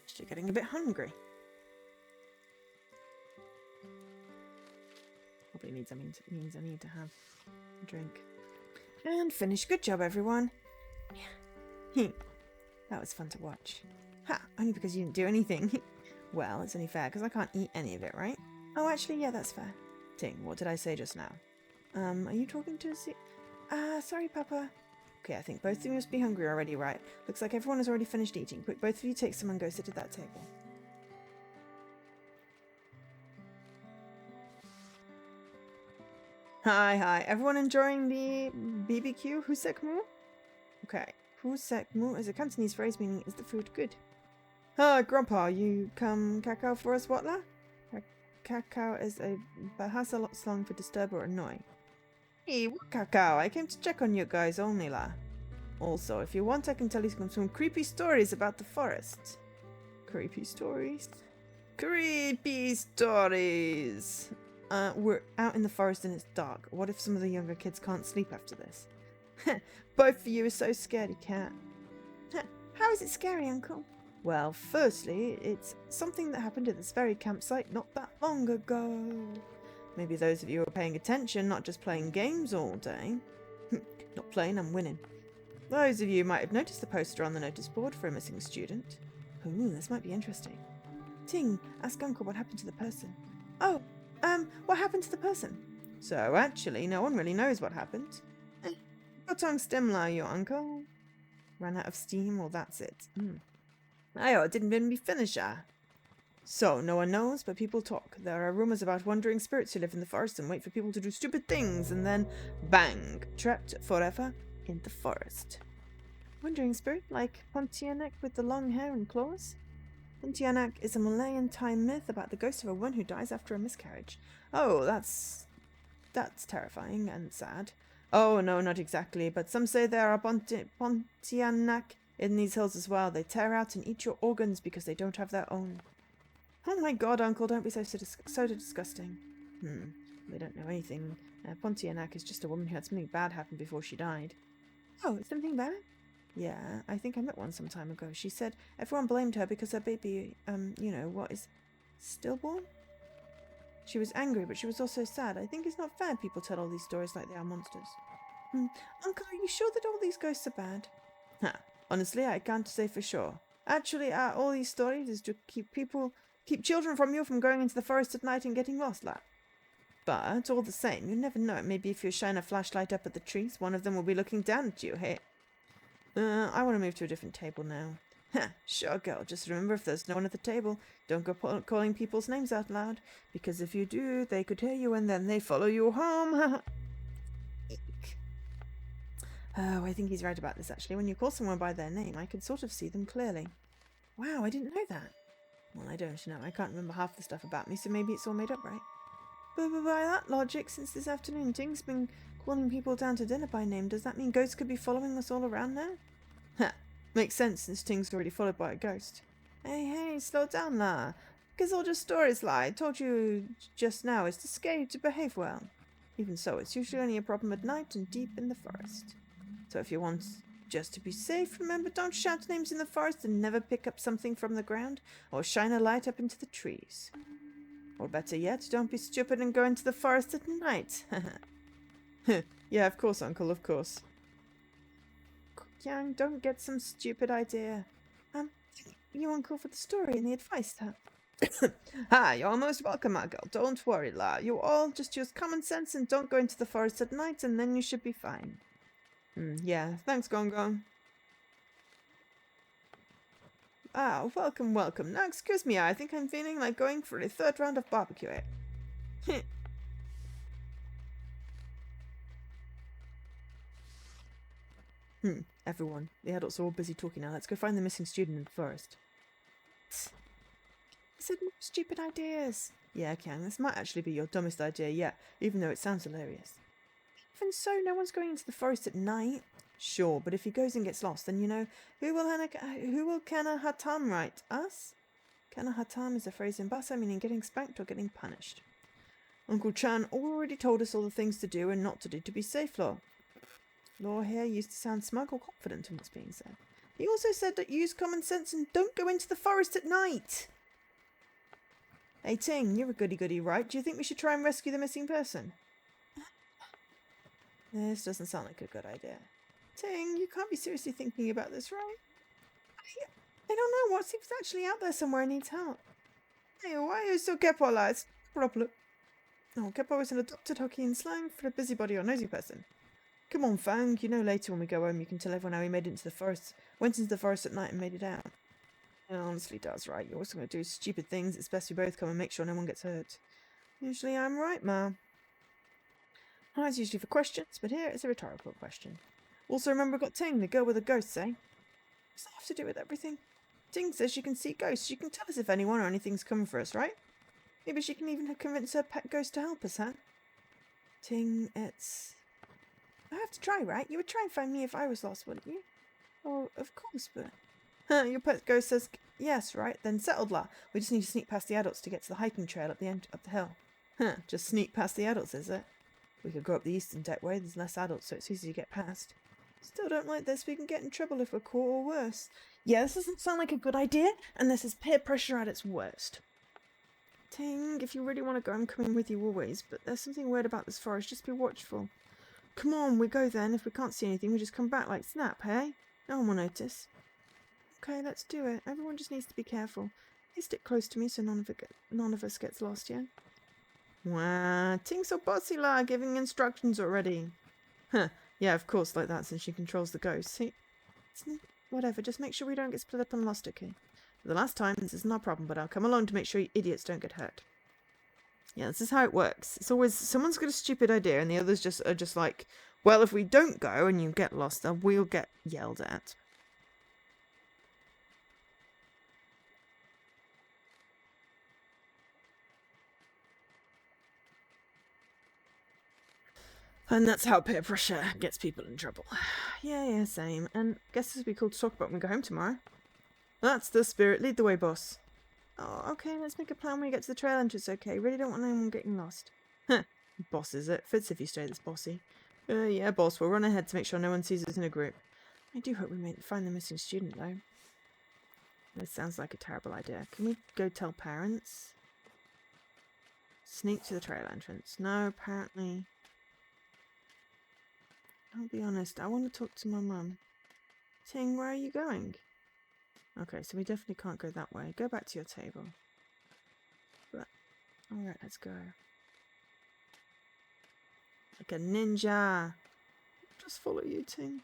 Actually getting a bit hungry. Probably means I need to have a drink. And finish. Good job, everyone. Yeah. That was fun to watch. Ha! Only because you didn't do anything. Well, it's only fair because I can't eat any of it, right? Oh, actually, yeah, that's fair. Ting, what did I say just now? Are you talking to sorry, Papa. Okay, I think both of you must be hungry already, right? Looks like everyone has already finished eating. Quick, both of you take some and go sit at that table. Hi. Everyone enjoying the BBQ? Husekmu? Okay. Husekmu is a Cantonese phrase meaning, is the food good? Grandpa, you come cacao for us, what la? Cacao is a Bahasa slang for disturb or annoy. Hey, what cacao? I came to check on you guys only la. Also, if you want, I can tell you some creepy stories about the forest. Creepy stories? Creepy stories. We're out in the forest and it's dark. What if some of the younger kids can't sleep after this? Both of you are so scared you can't. How is it scary, Uncle? Well, firstly, it's something that happened at this very campsite not that long ago. Maybe those of you are paying attention, not just playing games all day. Not playing, I'm winning. Those of you might have noticed the poster on the notice board for a missing student. Ooh, this might be interesting. Ting, ask Uncle what happened to the person. Oh, what happened to the person? So, actually, no one really knows what happened. Your tongue stimuli, your uncle. Ran out of steam, well, that's it. Ayo, didn't even be finished, ah. So, no one knows, but people talk. There are rumours about wandering spirits who live in the forest and wait for people to do stupid things, and then, bang, trapped forever in the forest. Wandering spirit, like Pontianak with the long hair and claws? Pontianak is a Malayan time myth about the ghost of a woman who dies after a miscarriage. Oh, that's terrifying and sad. Oh, no, not exactly, but some say there are Pontianak in these hills as well. They tear out and eat your organs because they don't have their own. Oh my god, Uncle, don't be so disgusting. They don't know anything. Pontianak is just a woman who had something bad happen before she died. Oh, something bad? Yeah, I think I met one some time ago. She said everyone blamed her because her baby, stillborn? She was angry, but she was also sad. I think it's not fair people tell all these stories like they are monsters. Uncle, are you sure that all these ghosts are bad? Honestly, I can't say for sure. Actually, all these stories is to keep children from you from going into the forest at night and getting lost, lad. But, all the same, you never know. Maybe if you shine a flashlight up at the trees, one of them will be looking down at you, hey? I want to move to a different table now. Sure, girl. Just remember, if there's no one at the table, don't go calling people's names out loud. Because if you do, they could hear you and then they follow you home. Eek. Oh, I think he's right about this, actually. When you call someone by their name, I can sort of see them clearly. Wow, I didn't know that. Well, I don't know. I can't remember half the stuff about me, so maybe it's all made up, right? But by that logic, since this afternoon Ting's been calling people down to dinner by name, does that mean ghosts could be following us all around now? Makes sense since Ting's already followed by a ghost. Hey, slow down, lah. Because all just stories lie. I told you just now it's too scary to behave well. Even so, it's usually only a problem at night and deep in the forest. So if you want just to be safe, remember, don't shout names in the forest and never pick up something from the ground or shine a light up into the trees. Or better yet, don't be stupid and go into the forest at night. Yeah, of course, Uncle, of course. Young, don't get some stupid idea. You, Uncle, for the story and the advice, huh? Hi, you're most welcome, my girl. Don't worry, la. You all just use common sense and don't go into the forest at night, and then you should be fine. Yeah, thanks, Gong Gong. Welcome. Now, excuse me, I think I'm feeling like going for a third round of barbecue. Everyone. The adults are all busy talking now. Let's go find the missing student in the forest. I said more stupid ideas. Yeah, Kang, this might actually be your dumbest idea yet, even though it sounds hilarious. Even so, no one's going into the forest at night. Sure, but if he goes and gets lost, then who will Kana Hatam write? Us? Kana Hatam is a phrase in Basa meaning getting spanked or getting punished. Uncle Chan already told us all the things to do and not to do to be safe, Law. Law here used to sound smug or confident in what's being said. He also said that use common sense and don't go into the forest at night. Hey Ting, you're a goody-goody, right? Do you think we should try and rescue the missing person? This doesn't sound like a good idea. Ting, you can't be seriously thinking about this, right? I don't know. What if he's actually out there somewhere and needs help? Hey, why are you so kepo, lads? Problem. Oh, kepo is an adopted Hokkien slang for a busybody or nosy person. Come on, Fang. You know later when we go home you can tell everyone how he made it into the forest, went into the forest at night and made it out. It honestly does, right? You're also going to do stupid things. It's best we both come and make sure no one gets hurt. Usually I'm right, Ma. It's usually for questions, but here it's a rhetorical question. Also remember, got Ting, the girl with the ghosts, eh? What's that have to do with everything? Ting says she can see ghosts. She can tell us if anyone or anything's coming for us, right? Maybe she can even convince her pet ghost to help us, huh? Ting, it's... I have to try, right? You would try and find me if I was lost, wouldn't you? Oh, of course, but... Huh, your pet ghost says yes, right? Then settled la. We just need to sneak past the adults to get to the hiking trail up the end up the hill. Huh, just sneak past the adults, is it? We could go up the eastern deck way, there's less adults, so it's easy to get past. Still don't like this, we can get in trouble if we're caught or worse. Yeah, this doesn't sound like a good idea, and this is peer pressure at its worst. Ting, if you really want to go, I'm coming with you always, but there's something weird about this forest, just be watchful. Come on, we go then. If we can't see anything, we just come back like snap, hey? No one will notice. Okay, let's do it. Everyone just needs to be careful. Please stick close to me so none of us gets lost, yeah? Wow, Ting's so bossy la, giving instructions already. Huh, yeah, of course, like that, since she controls the ghosts. See? Whatever, just make sure we don't get split up and lost, okay? For the last time, this isn't our problem, but I'll come along to make sure you idiots don't get hurt. Yeah, this is how it works. It's always someone's got a stupid idea and the others are just like, well, if we don't go and you get lost, then we'll get yelled at. And that's how peer pressure gets people in trouble. Yeah, same. And guess this would be cool to talk about when we go home tomorrow. That's the spirit. Lead the way, boss. Oh, okay, let's make a plan when we get to the trail entrance, okay? Really don't want anyone getting lost. Huh. Boss, is it? Fits if you stay this bossy. Yeah, boss, we'll run ahead to make sure no one sees us in a group. I do hope we find the missing student, though. This sounds like a terrible idea. Can we go tell parents? Sneak to the trail entrance. No, apparently. I'll be honest, I want to talk to my mum. Ting, where are you going? Okay, so we definitely can't go that way. Go back to your table. But, alright, let's go. Like a ninja. Just follow you, Ting.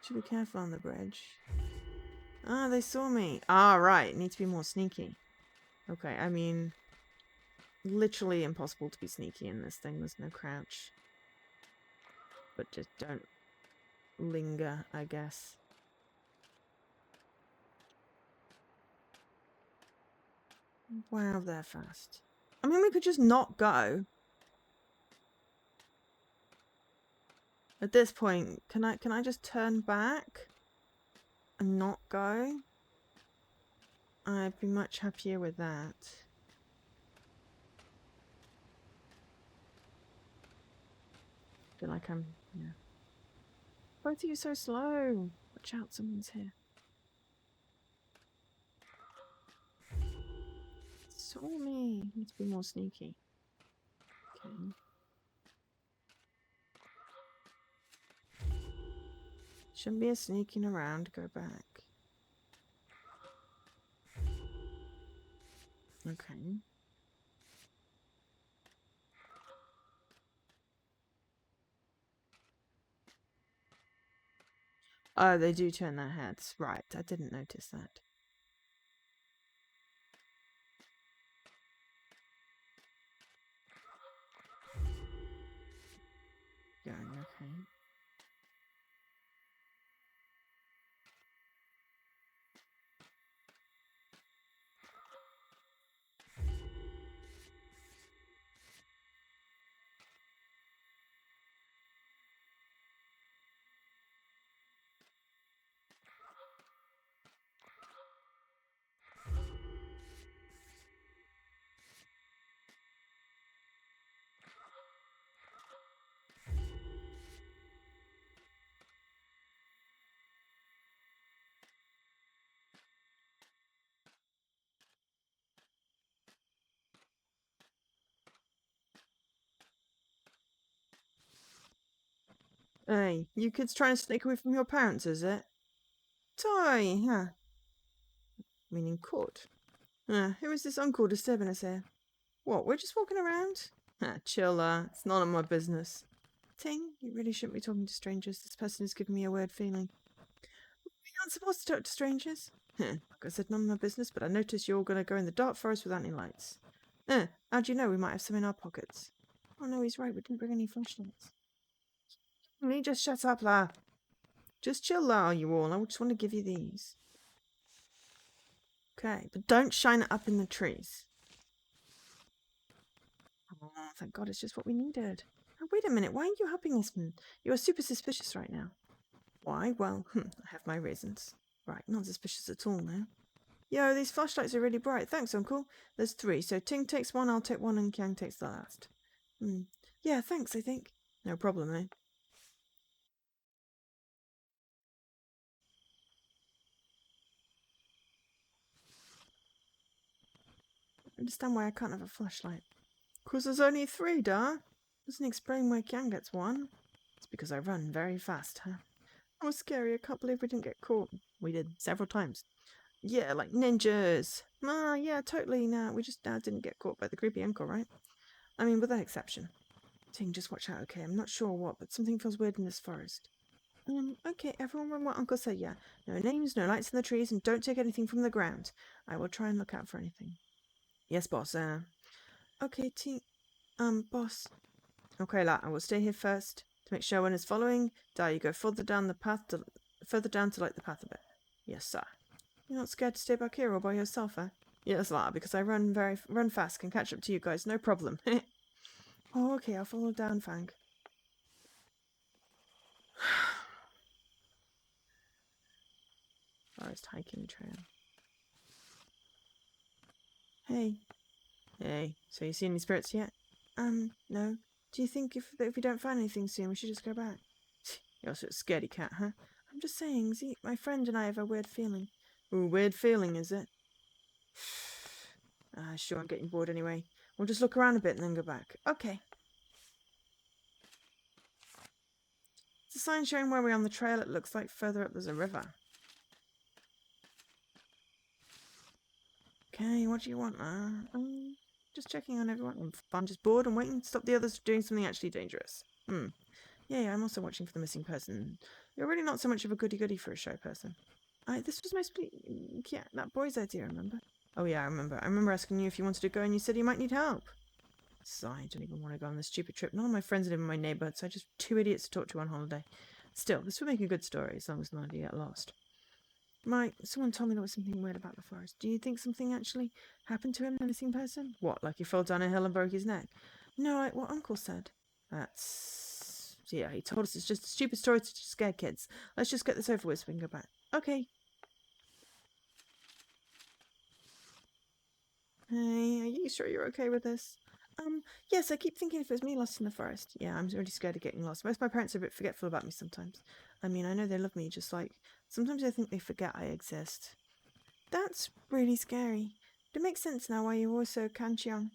Should be careful on the bridge. Ah, they saw me. Ah, right. Need to be more sneaky. Okay, I mean, literally impossible to be sneaky in this thing. There's no crouch. But just don't linger, I guess. Wow, they're fast. I mean, we could just not go. At this point, can I just turn back and not go? I'd be much happier with that. Feel like yeah. Both of you so slow. Watch out, someone's here. Saw me. Need to be more sneaky. Okay. Shouldn't be a sneaking around. Go back. Okay. Oh, they do turn their heads. Right, I didn't notice that. Going okay. Hey, you kids trying to sneak away from your parents, is it? Toy, huh? Meaning court. Who is this uncle disturbing us here? What, we're just walking around? Chill, it's none of my business. Ting, you really shouldn't be talking to strangers. This person is giving me a weird feeling. We aren't supposed to talk to strangers. Like I said, none of my business, but I noticed you're all going to go in the dark forest without any lights. How'd you know we might have some in our pockets? Oh no, he's right, we didn't bring any flashlights. Me, just shut up, la. Just chill, la, you all. I just want to give you these. Okay, but don't shine it up in the trees. Oh, thank God, it's just what we needed. Oh, wait a minute, why aren't you helping this man? You are super suspicious right now. Why? Well, I have my reasons. Right, not suspicious at all now. Yo, these flashlights are really bright. Thanks, Uncle. There's 3, so Ting takes 1, I'll take 1, and Kiang takes the last. Yeah, thanks, I think. No problem, eh? I understand why I can't have a flashlight. 'Cause there's only 3, da. Doesn't explain why Kiang gets 1. It's because I run very fast, huh? That was scary. I can't believe we didn't get caught. We did, several times. Yeah, like ninjas. Yeah, totally. Nah, we just didn't get caught by the creepy uncle, right? I mean, with that exception. Ting, just watch out, okay? I'm not sure what, but something feels weird in this forest. Okay, everyone remember what Uncle said, yeah? No names, no lights in the trees, and don't take anything from the ground. I will try and look out for anything. Yes, boss, Okay, boss. Okay, lad, I will stay here first to make sure one is following. You go further down to light the path a bit. Yes, sir. You're not scared to stay back here all by yourself, eh? Yes, lad, because I run fast, can catch up to you guys, no problem. Oh, okay, I'll follow down, Fang. Forest hiking trail. Hey. Hey, so you see any spirits yet? No. Do you think if we don't find anything soon, we should just go back? You're such a scaredy cat, huh? I'm just saying, see, my friend and I have a weird feeling. Ooh, weird feeling, is it? Sure, I'm getting bored anyway. We'll just look around a bit and then go back. Okay. It's a sign showing where we're on the trail. It looks like further up there's a river. Okay, what do you want? Just checking on everyone. I'm just bored and waiting to stop the others doing something actually dangerous. Yeah, I'm also watching for the missing person. You're really not so much of a goody-goody for a show person. This was mostly, yeah, that boy's idea, remember? Oh yeah, I remember. I remember asking you if you wanted to go and you said you might need help. So I don't even want to go on this stupid trip. None of my friends live in my neighborhood, so I'm just 2 idiots to talk to on holiday. Still, this would make a good story as long as none of you get lost. Mike, someone told me there was something weird about the forest. Do you think something actually happened to him, the missing person? What, like he fell down a hill and broke his neck? No, like what Uncle said. That's... Yeah, he told us it's just a stupid story to scare kids. Let's just get this over with so we can go back. Okay. Hey, are you sure you're okay with this? Yes, I keep thinking if it was me lost in the forest. Yeah, I'm really scared of getting lost. Most of my parents are a bit forgetful about me sometimes. I mean, I know they love me, just like... Sometimes I think they forget I exist. That's really scary. It makes sense now why you're also kanchiang.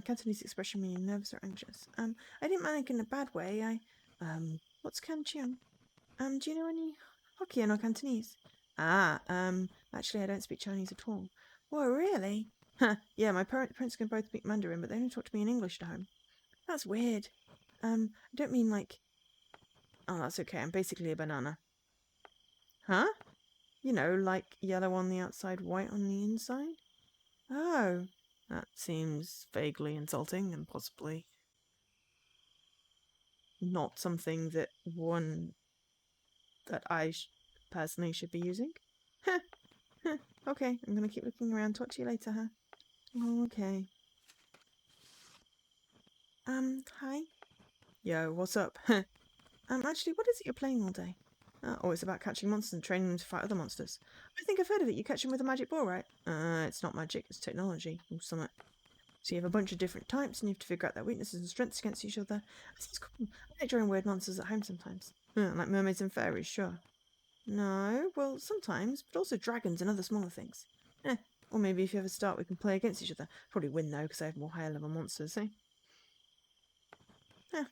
Cantonese expression meaning nervous or anxious. I didn't mean it in a bad way. What's kanchiang? Do you know any Hokkien or Cantonese? Actually I don't speak Chinese at all. Whoa, really? Huh, yeah, my parents can both speak Mandarin, but they only talk to me in English at home. That's weird. I don't mean like... Oh, that's okay, I'm basically a banana. Huh? You know, like yellow on the outside, white on the inside? Oh, that seems vaguely insulting and possibly not something that I personally should be using. Okay, I'm gonna keep looking around. Talk to you later, huh? Okay. Hi. Yo, what's up? Actually, what is it you're playing all day? It's about catching monsters and training them to fight other monsters. I think I've heard of it. You catch them with a magic ball, right? It's not magic, it's technology or something. So you have a bunch of different types and you have to figure out their weaknesses and strengths against each other. It's cool. I like drawing weird monsters at home sometimes. Like mermaids and fairies, sure. No, well, sometimes, but also dragons and other smaller things. Or maybe if you ever start, we can play against each other. Probably win though, because I have more higher level monsters, eh?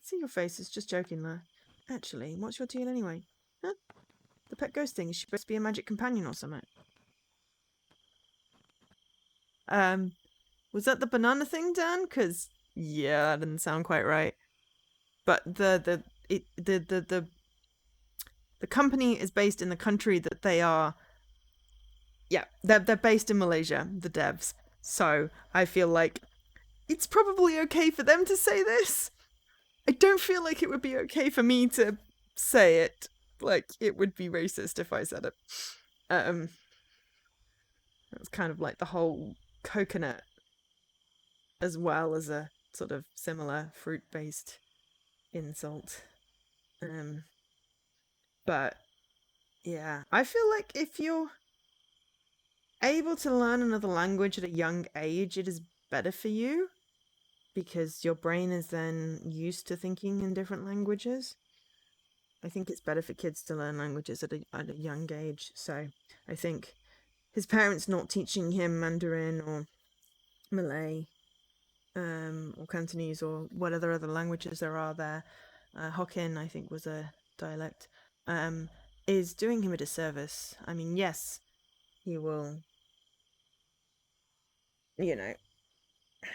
See your face, it's just joking there. Actually, what's your deal anyway? Huh? The pet ghost thing, is she supposed to be a magic companion or something? Was that the banana thing, Dan? Because, yeah, that didn't sound quite right. But the company is based in the country that they are. Yeah, they're based in Malaysia, the devs. So I feel like it's probably okay for them to say this. I don't feel like it would be okay for me to say it. Like it would be racist if I said it. It's kind of like the whole coconut, as well as a sort of similar fruit-based insult. But yeah, I feel like if you're able to learn another language at a young age, it is better for you because your brain is then used to thinking in different languages. I think it's better for kids to learn languages at a young age. So I think his parents not teaching him Mandarin or Malay, or Cantonese or what other languages there are there. Hokkien, I think, was a dialect. Um, is doing him a disservice. I mean, yes, he will, you know,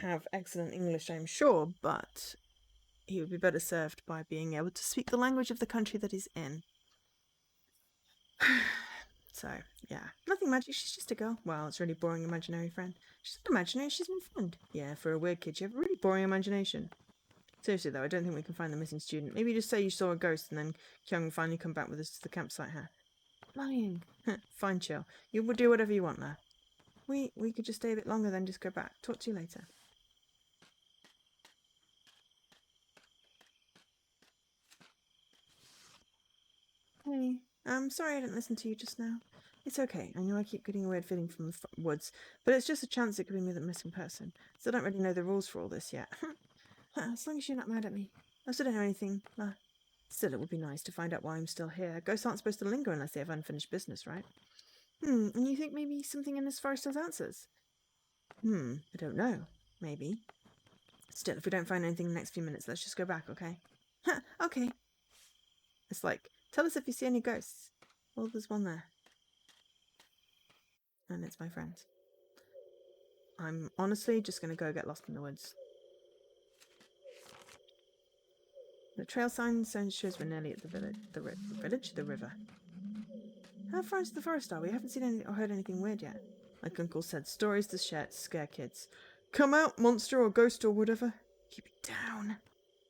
have excellent English, I'm sure, but he would be better served by being able to speak the language of the country that he's in. So, yeah. Nothing magic, she's just a girl. Well, it's a really boring imaginary friend. She's not imaginary, she's my friend. Yeah, for a weird kid, you have a really boring imagination. Seriously, though, I don't think we can find the missing student. Maybe just say you saw a ghost and then Kyung will finally come back with us to the campsite, huh? Lying. Fine, chill. You will do whatever you want there. We could just stay a bit longer, then just go back. Talk to you later. Hey, I'm sorry I didn't listen to you just now. It's okay. I know I keep getting a weird feeling from the woods, but it's just a chance it could be me, the missing person. Still don't really know the rules for all this yet. As long as you're not mad at me. I still don't know anything. Still, it would be nice to find out why I'm still here. Ghosts aren't supposed to linger unless they have unfinished business, right? And you think maybe something in this forest has answers? I don't know. Maybe. Still, if we don't find anything in the next few minutes, let's just go back, okay? Okay. It's like, tell us if you see any ghosts. Well, there's one there. And it's my friend. I'm honestly just going to go get lost in the woods. The trail sign shows we're nearly at the village. The river. How far into the forest are we? I haven't seen any or heard anything weird yet. Like Uncle said, stories to scare kids. Come out, monster or ghost or whatever. Keep it down.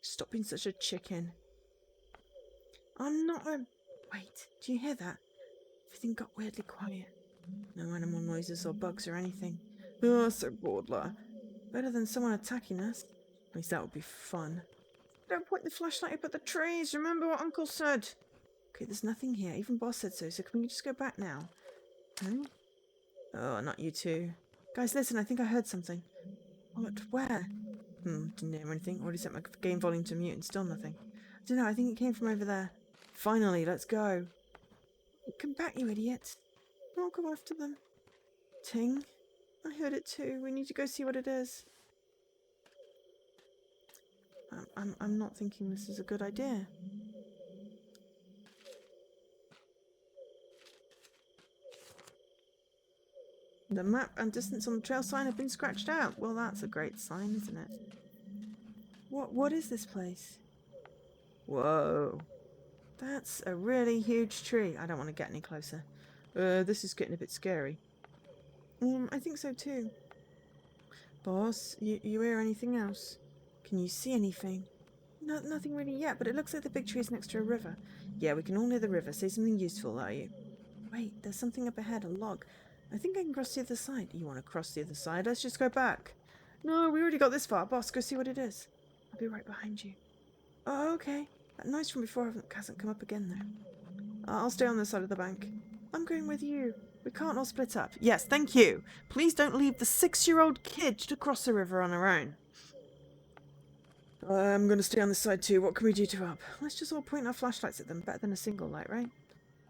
Stop being such a chicken. I'm not a... Wait, do you hear that? Everything got weirdly quiet. No animal noises or bugs or anything. Oh, so bored, La. Better than someone attacking us. At least that would be fun. Don't point the flashlight up at the trees. Remember what Uncle said. Okay, there's nothing here. Even Boss said so, so can we just go back now? Oh, not you two. Guys, listen, I think I heard something. What? Where? Didn't hear anything. Already set my game volume to mute and still nothing. I don't know, I think it came from over there. Finally, let's go. Come back, you idiot. I'll go after them. Ting? I heard it too. We need to go see what it is. I'm not thinking this is a good idea. The map and distance on the trail sign have been scratched out. Well, that's a great sign, isn't it? What is this place? Whoa. That's a really huge tree. I don't want to get any closer. This is getting a bit scary. I think so too. Boss, you hear anything else? Can you see anything? No, nothing really yet, but it looks like the big tree is next to a river. Yeah, we can all near the river. Say something useful, are you? Wait, there's something up ahead, a log. I think I can cross the other side. You want to cross the other side? Let's just go back. No, we already got this far. Boss, go see what it is. I'll be right behind you. Oh, okay. That noise from before hasn't come up again, though. I'll stay on this side of the bank. I'm going with you. We can't all split up. Yes, thank you. Please don't leave the 6-year-old kid to cross the river on her own. I'm going to stay on this side too. What can we do to help? Let's just all point our flashlights at them. Better than a single light, right?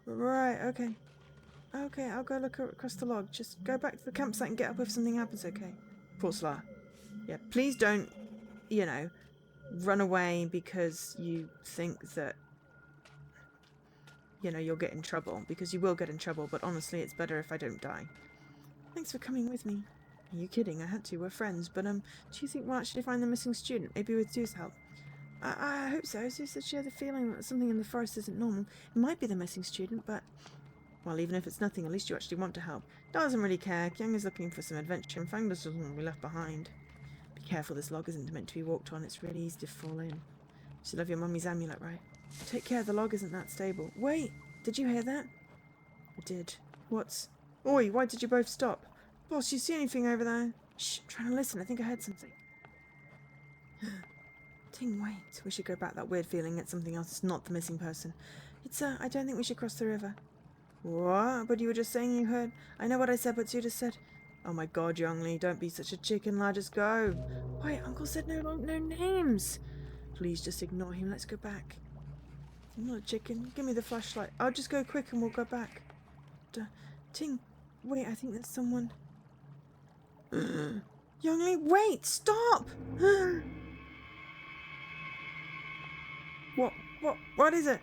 Right, okay. Okay, I'll go look across the log. Just go back to the campsite and get up if something happens, okay? Poor Yeah, please don't, run away because you think that, you'll get in trouble. Because you will get in trouble, but honestly, it's better if I don't die. Thanks for coming with me. Are you kidding? I had to. We're friends. But, do you think we'll actually find the missing student? Maybe with Sue's help? I hope so. Sue said she had the feeling that something in the forest isn't normal. It might be the missing student, but... Well, even if it's nothing, at least you actually want to help. Doesn't really care. Kyung is looking for some adventure, and Fang doesn't want to be left behind. Be careful, this log isn't meant to be walked on. It's really easy to fall in. You still have your mummy's amulet, right? Take care, the log isn't that stable. Wait! Did you hear that? I did. What's... Oi, why did you both stop? Boss, you see anything over there? Shh, I'm trying to listen. I think I heard something. Ting, wait. We should go back. That weird feeling. It's something else. It's not the missing person. It's, I don't think we should cross the river. What? But you were just saying you heard. I know what I said, but you just said. Oh my god, Youngly, don't be such a chicken, lad, just go. Wait, Uncle said no names. Please just ignore him, let's go back. I'm not a chicken, give me the flashlight. I'll just go quick and we'll go back. Ting, wait, I think there's someone. Youngly, wait, stop! What is it?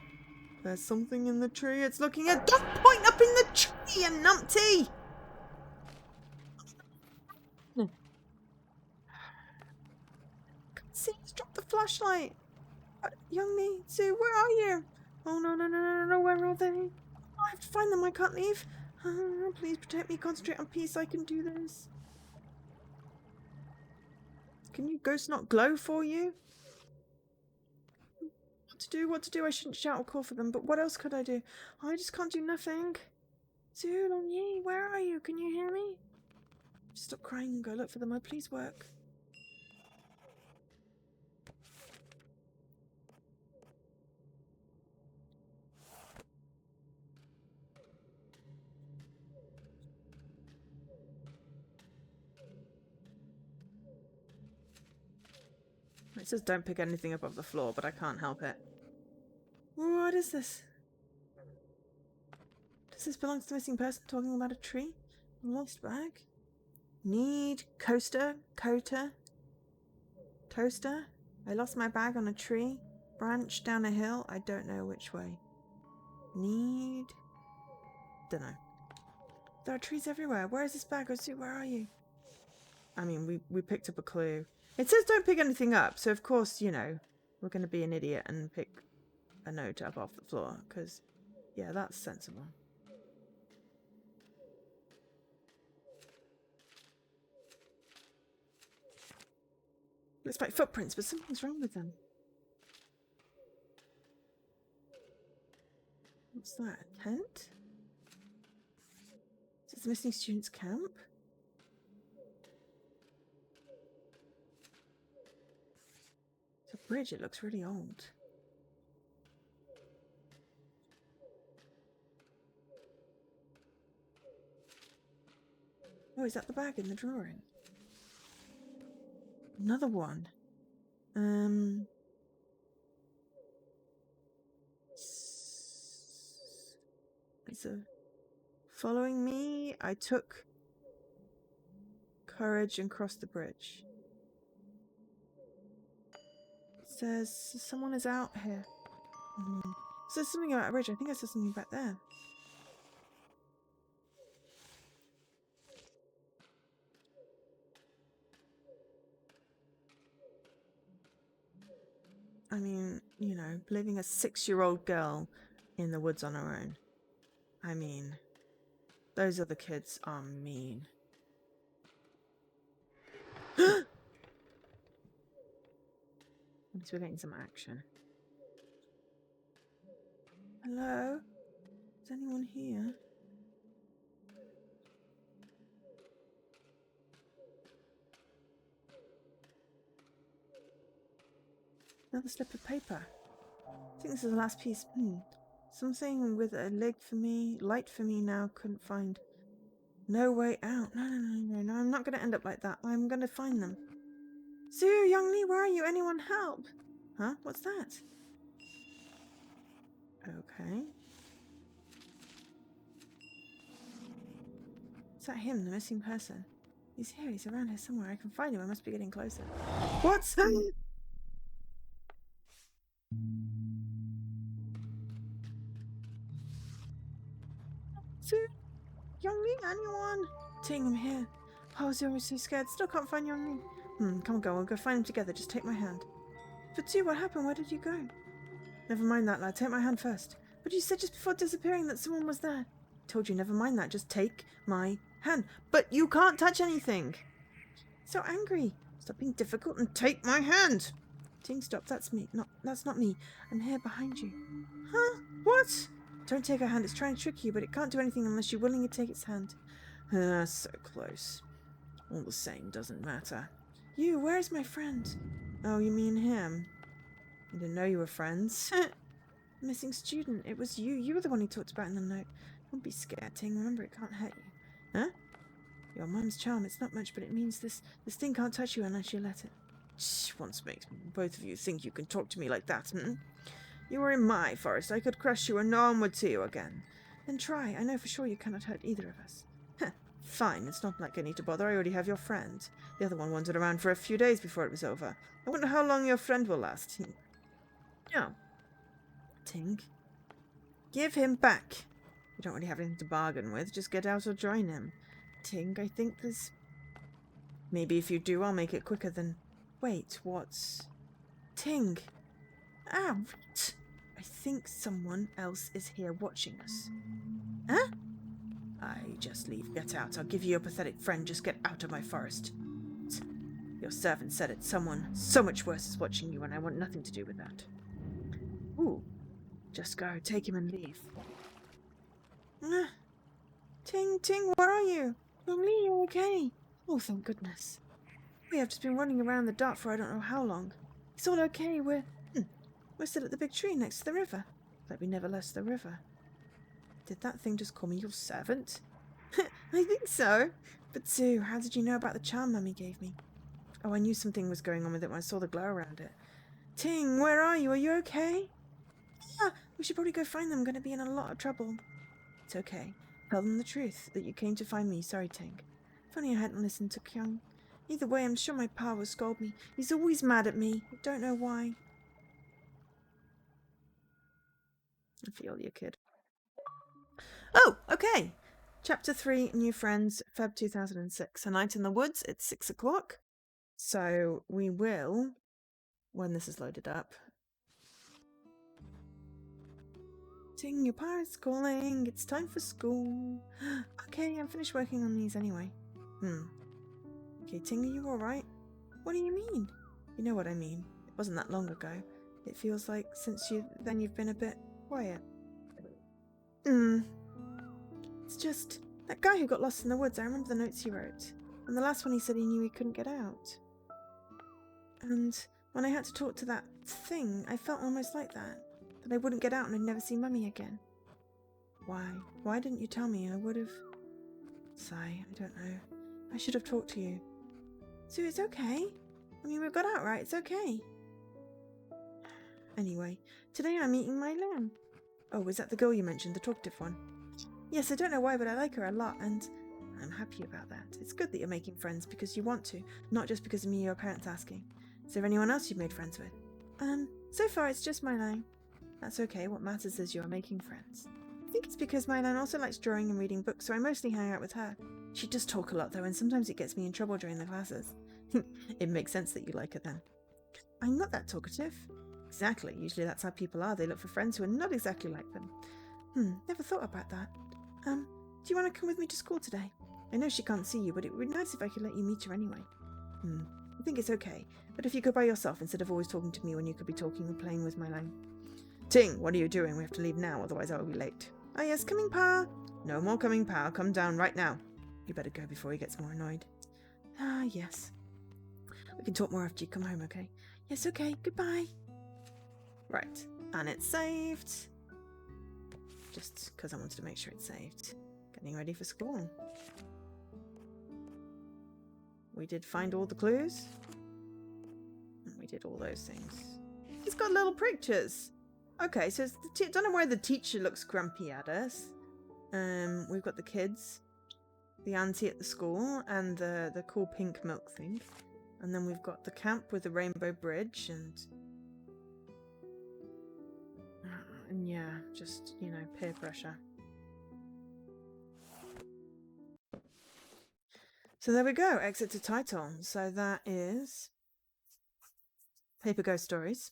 There's something in the tree, it's looking at. Don't point up in the tree, you numpty! See, drop the flashlight. Youngly, Sue, where are you? Oh no, where are they? I have to find them, I can't leave. Please protect me, concentrate on peace, I can do this. Can your ghost not glow for you? What to do? I shouldn't shout or call for them, but what else could I do? I just can't do nothing. Sue, Long-Yi, where are you? Can you hear me? Just stop crying and go look for them, oh please work. It says don't pick anything up off the floor, but I can't help it. What is this? Does this belong to the missing person talking about a tree? A lost bag? Need coaster? Toaster? I lost my bag on a tree. Branch down a hill. I don't know which way. Need... Dunno. There are trees everywhere. Where is this bag? Oh, Sue, where are you? I mean, we picked up a clue. It says don't pick anything up, so of course, you know, we're going to be an idiot and pick a note up off the floor, because, yeah, that's sensible. Looks like footprints, but something's wrong with them. What's that? A tent? Is this the missing students' camp? It's a bridge, it looks really old. Oh, is that the bag in the drawing? Another one. It's a... Following me, I took courage and crossed the bridge. It says someone is out here. It says something about a bridge. I think I saw something back there. I mean, you know, leaving a 6-year-old girl in the woods on her own. I mean, those other kids are mean. At least we're getting some action. Hello? Is anyone here? Another slip of paper. I think this is the last piece. Something with a light for me now, couldn't find. No way out. No, I'm not going to end up like that. I'm going to find them. Sue, Youngly, where are you? Anyone help? Huh? What's that? Okay. Is that him, the missing person? He's here, he's around here somewhere. I can find him, I must be getting closer. What's that? Sue? Youngly, anyone? Ting, I'm here. Oh, Sue, I'm so scared. Still can't find Youngly. Come on, go. We'll go find him together. Just take my hand. But Sue, what happened? Where did you go? Never mind that, lad. Take my hand first. But you said just before disappearing that someone was there. I told you, never mind that. Just take my hand. But you can't touch anything. So angry. Stop being difficult and take my hand. Ting, stop. That's me. No, that's not me. I'm here behind you. Huh? What? Don't take her hand. It's trying to trick you, but it can't do anything unless you're willing to take its hand. So close. All the same, doesn't matter. You, where's my friend? Oh, you mean him? I didn't know you were friends. The missing student. It was you. You were the one he talked about in the note. Don't be scared, Ting. Remember, it can't hurt you. Huh? Your mum's charm. It's not much, but it means this thing can't touch you unless you let it. Shh, once makes both of you think you can talk to me like that, hmm? You were in my forest. I could crush you and no one would see you again. Then try. I know for sure you cannot hurt either of us. Heh, fine. It's not like I need to bother. I already have your friend. The other one wandered around for a few days before it was over. I wonder how long your friend will last. Yeah. Ting. Give him back. You don't really have anything to bargain with. Just get out or join him. Ting, I think there's... Maybe if you do, I'll make it quicker than... Wait, what's... Ting. Ah, right. I think someone else is here watching us. Huh? I just leave. Get out. I'll give you a pathetic friend. Just get out of my forest. Your servant said it. Someone so much worse is watching you, and I want nothing to do with that. Ooh. Just go. Take him and leave. Ting, where are you? Mommy, you're okay. Oh, thank goodness. We have just been running around the dark for I don't know how long. It's all okay. We're still at the big tree next to the river. Like we never left the river. Did that thing just call me your servant? I think so. But Sue, how did you know about the charm Mummy gave me? Oh, I knew something was going on with it when I saw the glow around it. Ting, where are you? Are you okay? Ah, we should probably go find them. I'm going to be in a lot of trouble. It's okay. Tell them the truth, that you came to find me. Sorry, Ting. Funny I hadn't listened to Kyung. Either way, I'm sure my pa will scold me. He's always mad at me. I don't know why. I feel you, kid. Oh, okay. Chapter 3, New Friends, Feb 2006. A Night in the Woods. It's 6 o'clock. So we will, when this is loaded up... Ting, your parents calling. It's time for school. Okay, I'm finished working on these anyway. Okay, Ting, are you alright? What do you mean? You know what I mean. It wasn't that long ago. It feels like since you've been a bit quiet. It's just that guy who got lost in the woods. I remember the notes he wrote. And the last one he said he knew he couldn't get out. And when I had to talk to that thing, I felt almost like that. That I wouldn't get out and I'd never see Mummy again. Why? Why didn't you tell me? I would have... Sigh, I don't know. I should have talked to you. Sue, it's okay. I mean, we've got out, right? It's okay. Anyway, today I'm meeting my lamb. Oh, was that the girl you mentioned, the talkative one? Yes, I don't know why, but I like her a lot, and I'm happy about that. It's good that you're making friends because you want to, not just because of me or your parents asking. Is there anyone else you've made friends with? So far it's just Mylan. That's okay, what matters is you're making friends. I think it's because Mylan also likes drawing and reading books, so I mostly hang out with her. She does talk a lot though, and sometimes it gets me in trouble during the classes. It makes sense that you like her then. I'm not that talkative. Exactly, usually that's how people are. They look for friends who are not exactly like them. Never thought about that. Do you want to come with me to school today? I know she can't see you, but it would be nice if I could let you meet her anyway. I think it's okay, but if you go by yourself instead of always talking to me when you could be talking and playing with Mylan. Ting, what are you doing? We have to leave now, otherwise I will be late. Ah, yes, coming, Pa. No more coming, Pa. Come down right now. You better go before he gets more annoyed. Ah, yes. We can talk more after you come home, okay? Yes, okay. Goodbye. Right, and it's saved. Just because I wanted to make sure it's saved. Getting ready for school. We did find all the clues. And we did all those things. It's got little pictures. Okay, so it's don't know why the teacher looks grumpy at us. We've got the kids, the auntie at the school, and the cool pink milk thing. And then we've got the camp with the rainbow bridge and yeah, just, you know, peer pressure. So there we go, exit to title. So that is Paper Ghost Stories.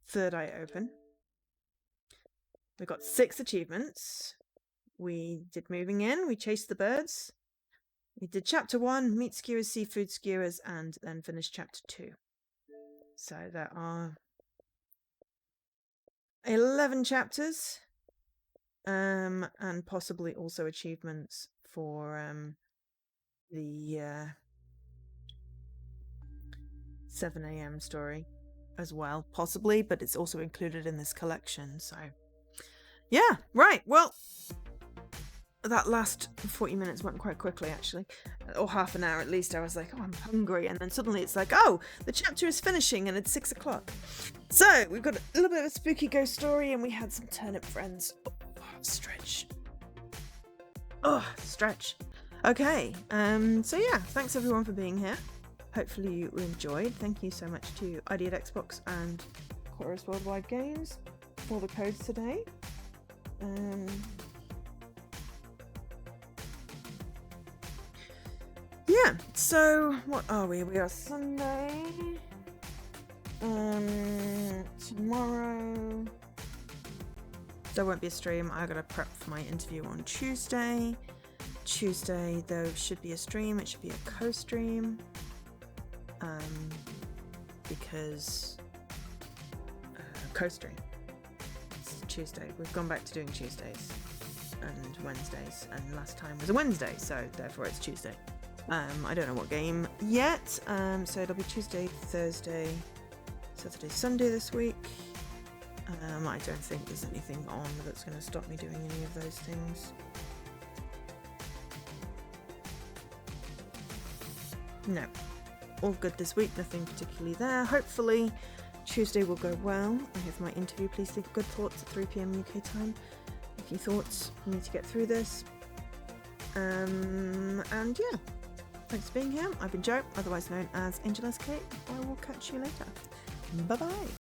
Third eye open. We got 6 achievements. We did moving in, we chased the birds. We did chapter 1, meat skewers, seafood skewers, and then finished chapter 2. So there are 11 chapters. And possibly also achievements for the 7 a.m. story as well, possibly, but it's also included in this collection. So yeah, right. Well, that last 40 minutes went quite quickly, actually, or half an hour at least. I was like, oh, I'm hungry, and then suddenly it's like, oh, the chapter is finishing and it's 6 o'clock. So we've got a little bit of a spooky ghost story, and we had some turnip friends. Stretch. Okay, so yeah, thanks everyone for being here. Hopefully you enjoyed. Thank you so much to Ideate Xbox and Chorus Worldwide Games for the codes today. Yeah, so what are we? We are Sunday. Tomorrow there won't be a stream. I gotta prep for my interview on Tuesday. Tuesday there should be a stream. It should be a co-stream. Because co-stream. It's Tuesday. We've gone back to doing Tuesdays and Wednesdays, and last time was a Wednesday, so therefore it's Tuesday. I don't know what game yet, so it'll be Tuesday, Thursday, Saturday, Sunday this week. I don't think there's anything on that's going to stop me doing any of those things. No. All good this week, nothing particularly there. Hopefully Tuesday will go well. I have my interview. Please think good thoughts at 3 p.m. UK time. A few thoughts. I need to get through this. And yeah, thanks for being here. I've been Jo, otherwise known as Angel SK. I will catch you later. Bye bye.